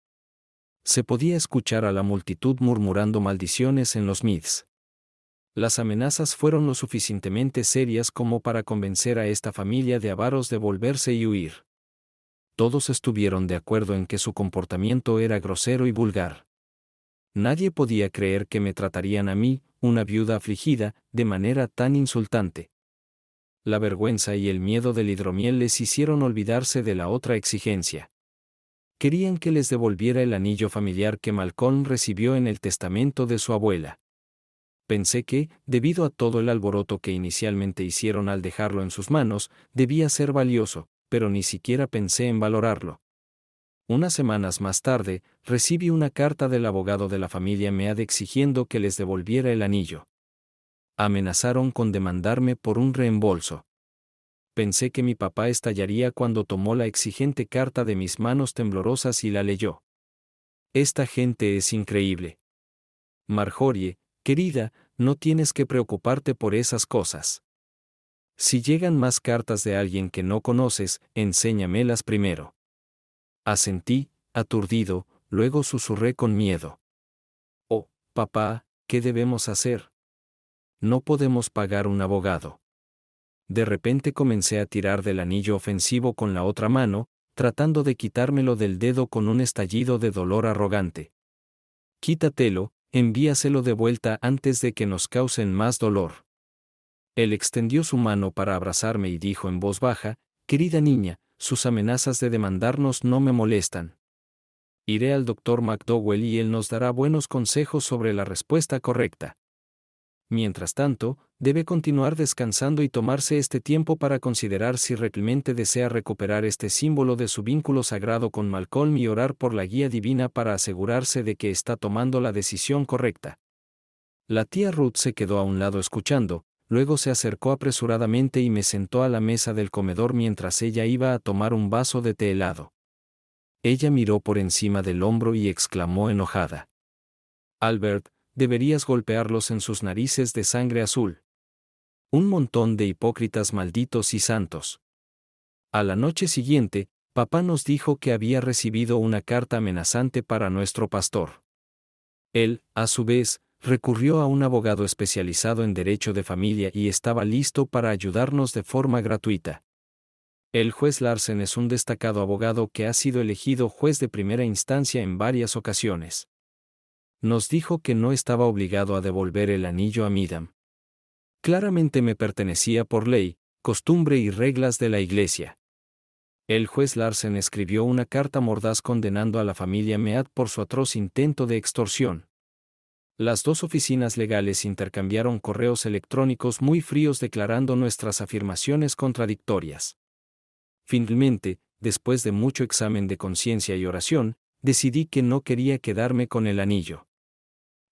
S1: Se podía escuchar a la multitud murmurando maldiciones en los Meads. Las amenazas fueron lo suficientemente serias como para convencer a esta familia de avaros de volverse y huir. Todos estuvieron de acuerdo en que su comportamiento era grosero y vulgar. Nadie podía creer que me tratarían a mí, una viuda afligida, de manera tan insultante. La vergüenza y el miedo del hidromiel les hicieron olvidarse de la otra exigencia. Querían que les devolviera el anillo familiar que Malcolm recibió en el testamento de su abuela. Pensé que, debido a todo el alboroto que inicialmente hicieron al dejarlo en sus manos, debía ser valioso, pero ni siquiera pensé en valorarlo. Unas semanas más tarde, recibí una carta del abogado de la familia Mead exigiendo que les devolviera el anillo. Amenazaron con demandarme por un reembolso. Pensé que mi papá estallaría cuando tomó la exigente carta de mis manos temblorosas y la leyó. Esta gente es increíble. Marjorie, querida, no tienes que preocuparte por esas cosas. Si llegan más cartas de alguien que no conoces, enséñamelas primero. Asentí, aturdido, luego susurré con miedo. Oh, papá, ¿qué debemos hacer? No podemos pagar un abogado. De repente comencé a tirar del anillo ofensivo con la otra mano, tratando de quitármelo del dedo con un estallido de dolor arrogante. Quítatelo, envíaselo de vuelta antes de que nos causen más dolor. Él extendió su mano para abrazarme y dijo en voz baja: querida niña, sus amenazas de demandarnos no me molestan. Iré al doctor McDowell y él nos dará buenos consejos sobre la respuesta correcta. Mientras tanto, debe continuar descansando y tomarse este tiempo para considerar si realmente desea recuperar este símbolo de su vínculo sagrado con Malcolm y orar por la guía divina para asegurarse de que está tomando la decisión correcta. La tía Ruth se quedó a un lado escuchando, luego se acercó apresuradamente y me sentó a la mesa del comedor mientras ella iba a tomar un vaso de té helado. Ella miró por encima del hombro y exclamó enojada: Albert, deberías golpearlos en sus narices de sangre azul. Un montón de hipócritas malditos y santos. A la noche siguiente, papá nos dijo que había recibido una carta amenazante para nuestro pastor. Él, a su vez, recurrió a un abogado especializado en derecho de familia y estaba listo para ayudarnos de forma gratuita. El juez Larsen es un destacado abogado que ha sido elegido juez de primera instancia en varias ocasiones. Nos dijo que no estaba obligado a devolver el anillo a Midam. Claramente me pertenecía por ley, costumbre y reglas de la Iglesia. El juez Larsen escribió una carta mordaz condenando a la familia Mead por su atroz intento de extorsión. Las dos oficinas legales intercambiaron correos electrónicos muy fríos declarando nuestras afirmaciones contradictorias. Finalmente, después de mucho examen de conciencia y oración, decidí que no quería quedarme con el anillo.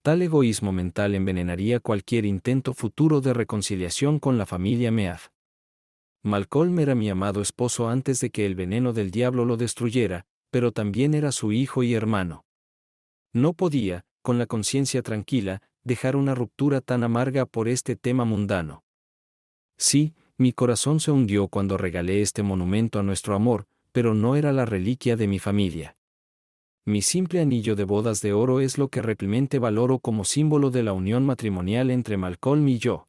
S1: Tal egoísmo mental envenenaría cualquier intento futuro de reconciliación con la familia Mead. Malcolm era mi amado esposo antes de que el veneno del diablo lo destruyera, pero también era su hijo y hermano. No podía, con la conciencia tranquila, dejar una ruptura tan amarga por este tema mundano. Sí, mi corazón se hundió cuando regalé este monumento a nuestro amor, pero no era la reliquia de mi familia. Mi simple anillo de bodas de oro es lo que realmente valoro como símbolo de la unión matrimonial entre Malcolm y yo.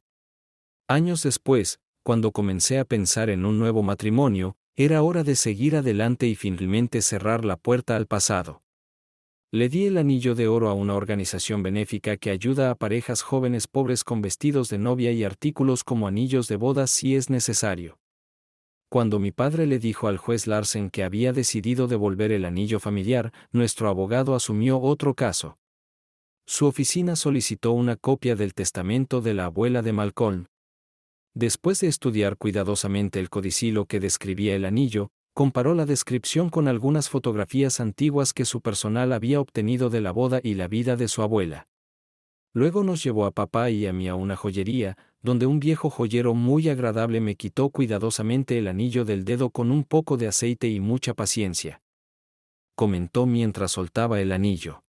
S1: Años después, cuando comencé a pensar en un nuevo matrimonio, era hora de seguir adelante y finalmente cerrar la puerta al pasado. Le di el anillo de oro a una organización benéfica que ayuda a parejas jóvenes pobres con vestidos de novia y artículos como anillos de bodas si es necesario. Cuando mi padre le dijo al juez Larsen que había decidido devolver el anillo familiar, nuestro abogado asumió otro caso. Su oficina solicitó una copia del testamento de la abuela de Malcolm. Después de estudiar cuidadosamente el codicilo que describía el anillo, comparó la descripción con algunas fotografías antiguas que su personal había obtenido de la boda y la vida de su abuela. Luego nos llevó a papá y a mí a una joyería, donde un viejo joyero muy agradable me quitó cuidadosamente el anillo del dedo con un poco de aceite y mucha paciencia. Comentó mientras soltaba el anillo.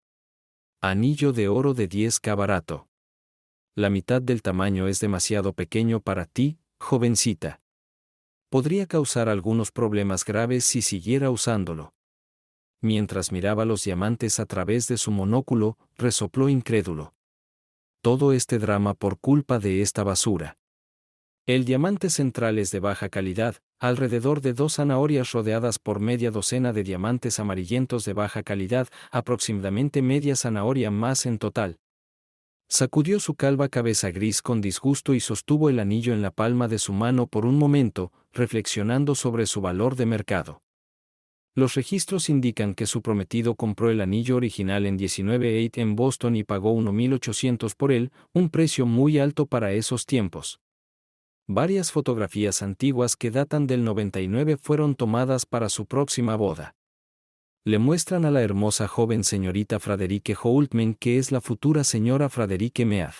S1: Anillo de oro de 10K barato. La mitad del tamaño es demasiado pequeño para ti, jovencita. Podría causar algunos problemas graves si siguiera usándolo. Mientras miraba los diamantes a través de su monóculo, resopló incrédulo. Todo este drama por culpa de esta basura. El diamante central es de baja calidad, alrededor de 2 zanahorias rodeadas por media docena de diamantes amarillentos de baja calidad, aproximadamente media zanahoria más en total. Sacudió su calva cabeza gris con disgusto y sostuvo el anillo en la palma de su mano por un momento, reflexionando sobre su valor de mercado. Los registros indican que su prometido compró el anillo original en 19.8 en Boston y pagó 1.800 por él, un precio muy alto para esos tiempos. Varias fotografías antiguas que datan del 99 fueron tomadas para su próxima boda. Le muestran a la hermosa joven señorita Frederique Holtman que es la futura señora Frederique Mead.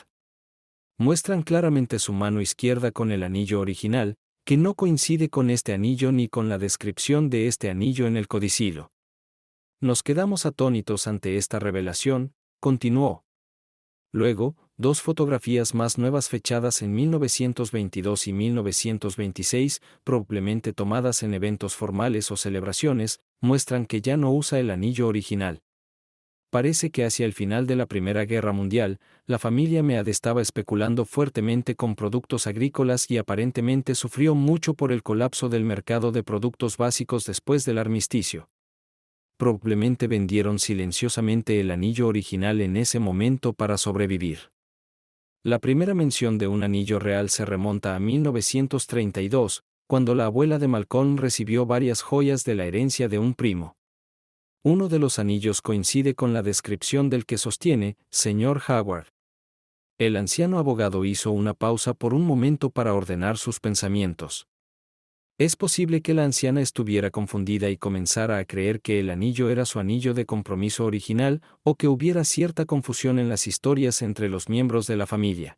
S1: Muestran claramente su mano izquierda con el anillo original, que no coincide con este anillo ni con la descripción de este anillo en el codicilo. Nos quedamos atónitos ante esta revelación, continuó. Luego, 2 fotografías más nuevas fechadas en 1922 y 1926, probablemente tomadas en eventos formales o celebraciones, muestran que ya no usa el anillo original. Parece que hacia el final de la Primera Guerra Mundial, la familia Mead estaba especulando fuertemente con productos agrícolas y aparentemente sufrió mucho por el colapso del mercado de productos básicos después del armisticio. probablemente vendieron silenciosamente el anillo original en ese momento para sobrevivir. La primera mención de un anillo real se remonta a 1932, cuando la abuela de Malcolm recibió varias joyas de la herencia de un primo. Uno de los anillos coincide con la descripción del que sostiene, señor Howard. El anciano abogado hizo una pausa por un momento para ordenar sus pensamientos. Es posible que la anciana estuviera confundida y comenzara a creer que el anillo era su anillo de compromiso original, o que hubiera cierta confusión en las historias entre los miembros de la familia.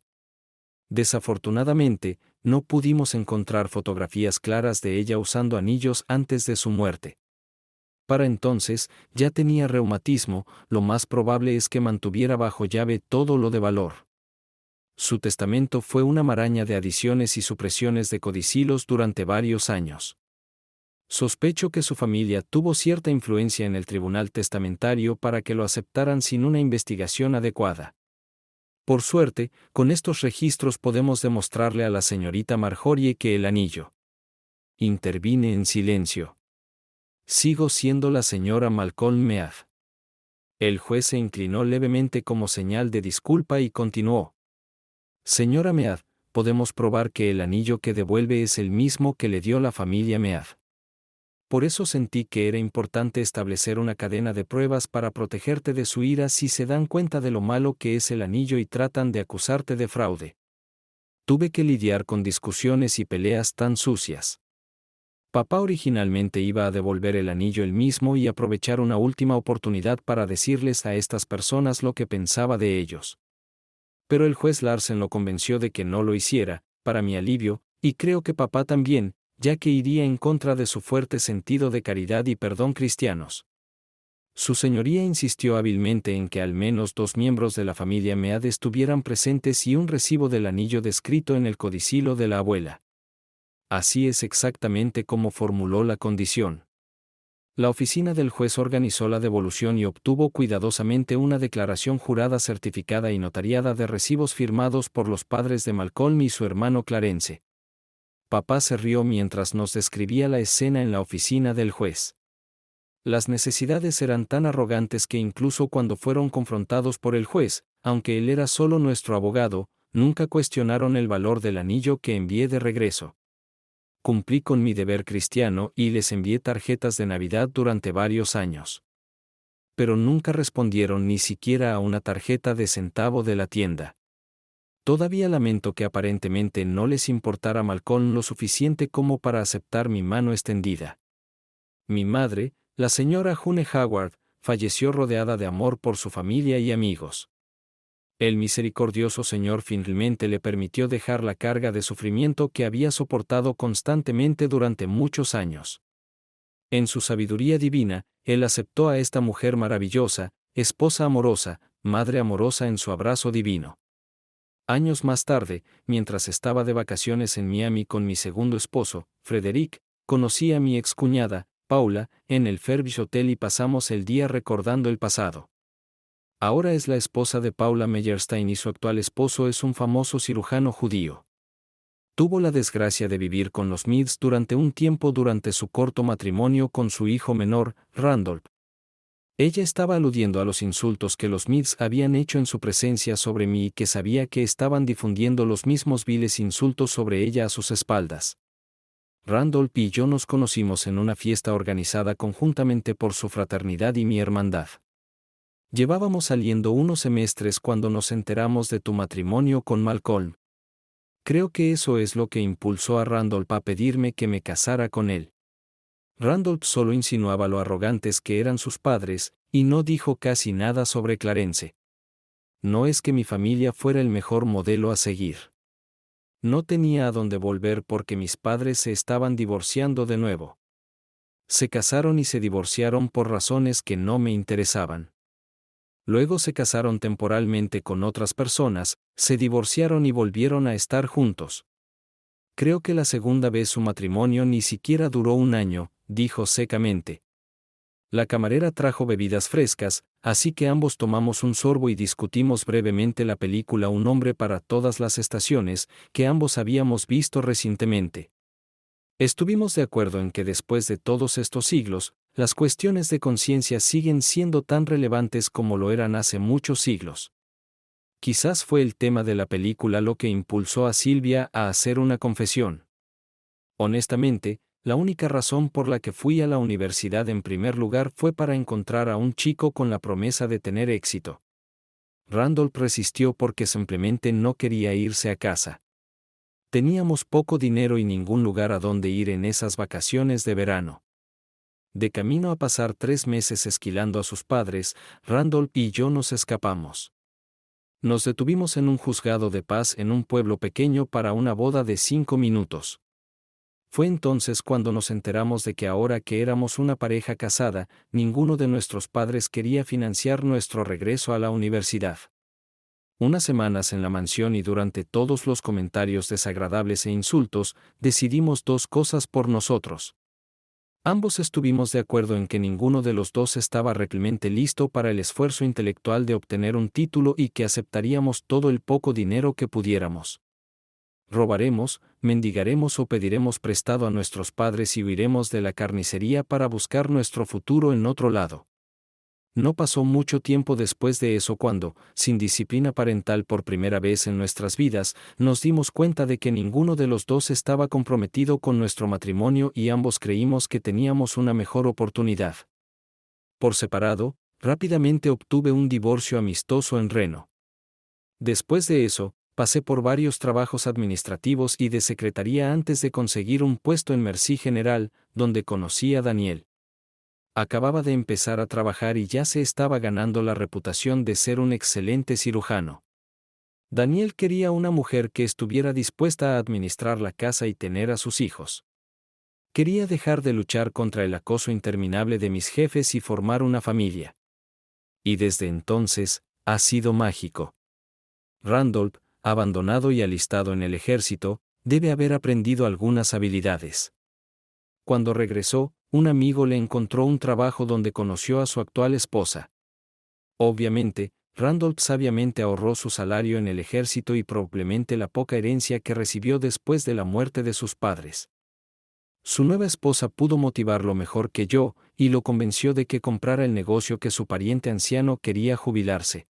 S1: Desafortunadamente, no pudimos encontrar fotografías claras de ella usando anillos antes de su muerte. Para entonces, ya tenía reumatismo, lo más probable es que mantuviera bajo llave todo lo de valor. Su testamento fue una maraña de adiciones y supresiones de codicilios durante varios años. Sospecho que su familia tuvo cierta influencia en el tribunal testamentario para que lo aceptaran sin una investigación adecuada. Por suerte, con estos registros podemos demostrarle a la señorita Marjorie que el anillo. Intervine en silencio. Sigo siendo la señora Malcolm Mead. El juez se inclinó levemente como señal de disculpa y continuó. Señora Mead, podemos probar que el anillo que devuelve es el mismo que le dio la familia Mead. Por eso sentí que era importante establecer una cadena de pruebas para protegerte de su ira si se dan cuenta de lo malo que es el anillo y tratan de acusarte de fraude. Tuve que lidiar con discusiones y peleas tan sucias. Papá originalmente iba a devolver el anillo él mismo y aprovechar una última oportunidad para decirles a estas personas lo que pensaba de ellos. Pero el juez Larsen lo convenció de que no lo hiciera, para mi alivio, y creo que papá también, ya que iría en contra de su fuerte sentido de caridad y perdón cristianos. Su señoría insistió hábilmente en que al menos 2 miembros de la familia Mead estuvieran presentes y un recibo del anillo descrito en el codicilo de la abuela. Así es exactamente como formuló la condición. La oficina del juez organizó la devolución y obtuvo cuidadosamente una declaración jurada certificada y notariada de recibos firmados por los padres de Malcolm y su hermano Clarence. Papá se rió mientras nos describía la escena en la oficina del juez. Las necesidades eran tan arrogantes que incluso cuando fueron confrontados por el juez, aunque él era solo nuestro abogado, nunca cuestionaron el valor del anillo que envié de regreso. Cumplí con mi deber cristiano y les envié tarjetas de Navidad durante varios años. Pero nunca respondieron ni siquiera a una tarjeta de centavo de la tienda. Todavía lamento que aparentemente no les importara a Malcolm lo suficiente como para aceptar mi mano extendida. Mi madre, la señora June Howard, falleció rodeada de amor por su familia y amigos. El misericordioso Señor finalmente le permitió dejar la carga de sufrimiento que había soportado constantemente durante muchos años. En su sabiduría divina, Él aceptó a esta mujer maravillosa, esposa amorosa, madre amorosa en su abrazo divino. Años más tarde, mientras estaba de vacaciones en Miami con mi segundo esposo, Frederick, conocí a mi excuñada, Paula, en el Fairview Hotel y pasamos el día recordando el pasado. Ahora es la esposa de Paula Meyerstein y su actual esposo es un famoso cirujano judío. Tuvo la desgracia de vivir con los Meads durante un tiempo durante su corto matrimonio con su hijo menor, Randolph. Ella estaba aludiendo a los insultos que los Meads habían hecho en su presencia sobre mí y que sabía que estaban difundiendo los mismos viles insultos sobre ella a sus espaldas. Randolph y yo nos conocimos en una fiesta organizada conjuntamente por su fraternidad y mi hermandad. Llevábamos saliendo unos semestres cuando nos enteramos de tu matrimonio con Malcolm. Creo que eso es lo que impulsó a Randolph a pedirme que me casara con él. Randolph solo insinuaba lo arrogantes que eran sus padres, y no dijo casi nada sobre Clarence. No es que mi familia fuera el mejor modelo a seguir. No tenía a dónde volver porque mis padres se estaban divorciando de nuevo. Se casaron y se divorciaron por razones que no me interesaban. Luego se casaron temporalmente con otras personas, se divorciaron y volvieron a estar juntos. Creo que la segunda vez su matrimonio ni siquiera duró un año, dijo secamente. La camarera trajo bebidas frescas, así que ambos tomamos un sorbo y discutimos brevemente la película Un hombre para todas las estaciones, que ambos habíamos visto recientemente. Estuvimos de acuerdo en que después de todos estos siglos, las cuestiones de conciencia siguen siendo tan relevantes como lo eran hace muchos siglos. Quizás fue el tema de la película lo que impulsó a Silvia a hacer una confesión. Honestamente, la única razón por la que fui a la universidad en primer lugar fue para encontrar a un chico con la promesa de tener éxito. Randolph resistió porque simplemente no quería irse a casa. Teníamos poco dinero y ningún lugar a donde ir en esas vacaciones de verano. De camino a pasar 3 meses esquilando a sus padres, Randolph y yo nos escapamos. Nos detuvimos en un juzgado de paz en un pueblo pequeño para una boda de 5 minutos. Fue entonces cuando nos enteramos de que ahora que éramos una pareja casada, ninguno de nuestros padres quería financiar nuestro regreso a la universidad. Unas semanas en la mansión y durante todos los comentarios desagradables e insultos, decidimos 2 cosas por nosotros. Ambos estuvimos de acuerdo en que ninguno de los dos estaba realmente listo para el esfuerzo intelectual de obtener un título y que aceptaríamos todo el poco dinero que pudiéramos. Robaremos, mendigaremos o pediremos prestado a nuestros padres y huiremos de la carnicería para buscar nuestro futuro en otro lado. No pasó mucho tiempo después de eso cuando, sin disciplina parental por primera vez en nuestras vidas, nos dimos cuenta de que ninguno de los dos estaba comprometido con nuestro matrimonio y ambos creímos que teníamos una mejor oportunidad. Por separado, rápidamente obtuve un divorcio amistoso en Reno. Después de eso, pasé por varios trabajos administrativos y de secretaría antes de conseguir un puesto en Merci General, donde conocí a Daniel. Acababa de empezar a trabajar y ya se estaba ganando la reputación de ser un excelente cirujano. Daniel quería una mujer que estuviera dispuesta a administrar la casa y tener a sus hijos. Quería dejar de luchar contra el acoso interminable de mis jefes y formar una familia. Y desde entonces, ha sido mágico. Randolph, abandonado y alistado en el ejército, debe haber aprendido algunas habilidades. Cuando regresó, un amigo le encontró un trabajo donde conoció a su actual esposa. Obviamente, Randolph sabiamente ahorró su salario en el ejército y probablemente la poca herencia que recibió después de la muerte de sus padres. Su nueva esposa pudo motivarlo mejor que yo, y lo convenció de que comprara el negocio que su pariente anciano quería jubilarse.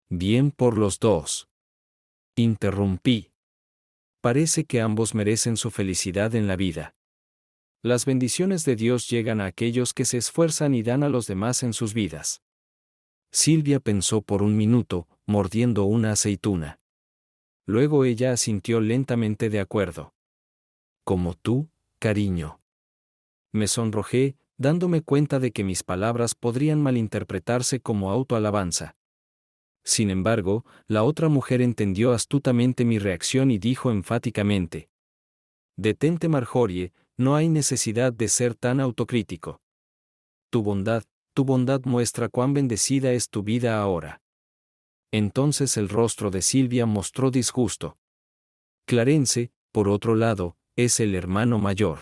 S1: Bien por los dos. Interrumpí. Parece que ambos merecen su felicidad en la vida. Las bendiciones de Dios llegan a aquellos que se esfuerzan y dan a los demás en sus vidas. Silvia pensó por un minuto, mordiendo una aceituna. Luego ella asintió lentamente de acuerdo. Como tú, cariño. Me sonrojé, dándome cuenta de que mis palabras podrían malinterpretarse como autoalabanza. Sin embargo, la otra mujer entendió astutamente mi reacción y dijo enfáticamente: Detente, Marjorie, no hay necesidad de ser tan autocrítico. Tu bondad muestra cuán bendecida es tu vida ahora. Entonces el rostro de Silvia mostró disgusto. Clarence, por otro lado, es el hermano mayor.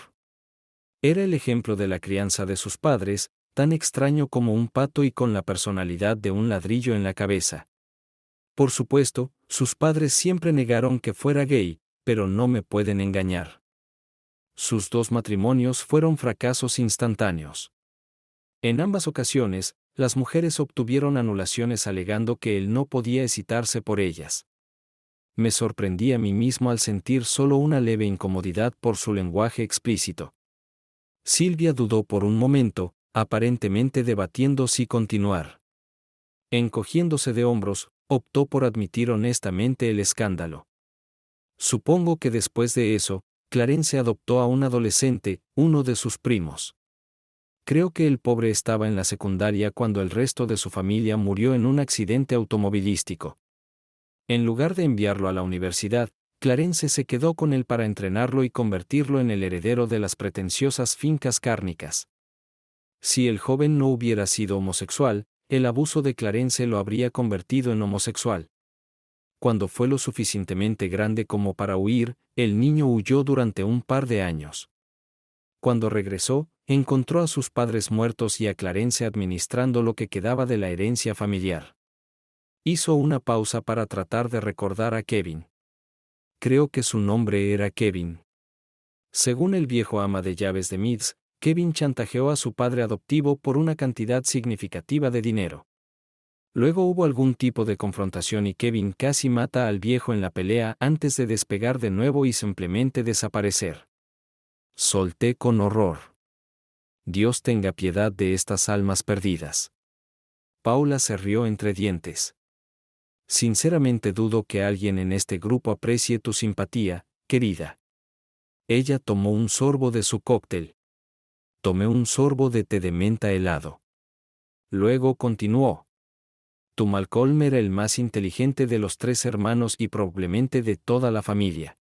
S1: Era el ejemplo de la crianza de sus padres, tan extraño como un pato y con la personalidad de un ladrillo en la cabeza. Por supuesto, sus padres siempre negaron que fuera gay, pero no me pueden engañar. Sus 2 matrimonios fueron fracasos instantáneos. En ambas ocasiones, las mujeres obtuvieron anulaciones alegando que él no podía excitarse por ellas. Me sorprendí a mí mismo al sentir solo una leve incomodidad por su lenguaje explícito. Silvia dudó por un momento, aparentemente debatiendo si continuar. Encogiéndose de hombros, optó por admitir honestamente el escándalo. Supongo que después de eso, Clarence adoptó a un adolescente, uno de sus primos. Creo que el pobre estaba en la secundaria cuando el resto de su familia murió en un accidente automovilístico. En lugar de enviarlo a la universidad, Clarence se quedó con él para entrenarlo y convertirlo en el heredero de las pretenciosas fincas cárnicas. Si el joven no hubiera sido homosexual, el abuso de Clarence lo habría convertido en homosexual. Cuando fue lo suficientemente grande como para huir, el niño huyó durante un par de años. Cuando regresó, encontró a sus padres muertos y a Clarence administrando lo que quedaba de la herencia familiar. Hizo una pausa para tratar de recordar a Kevin. Creo que su nombre era Kevin. Según el viejo ama de llaves de Meads, Kevin chantajeó a su padre adoptivo por una cantidad significativa de dinero. Luego hubo algún tipo de confrontación y Kevin casi mata al viejo en la pelea antes de despegar de nuevo y simplemente desaparecer. Solté con horror. Dios tenga piedad de estas almas perdidas. Paula se rió entre dientes. Sinceramente dudo que alguien en este grupo aprecie tu simpatía, querida. Ella tomó un sorbo de su cóctel. Tomé un sorbo de té de menta helado. Luego continuó. Tu Malcolm era el más inteligente de los 3 hermanos y probablemente de toda la familia.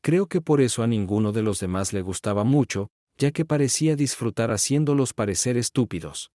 S1: Creo que por eso a ninguno de los demás le gustaba mucho, ya que parecía disfrutar haciéndolos parecer estúpidos.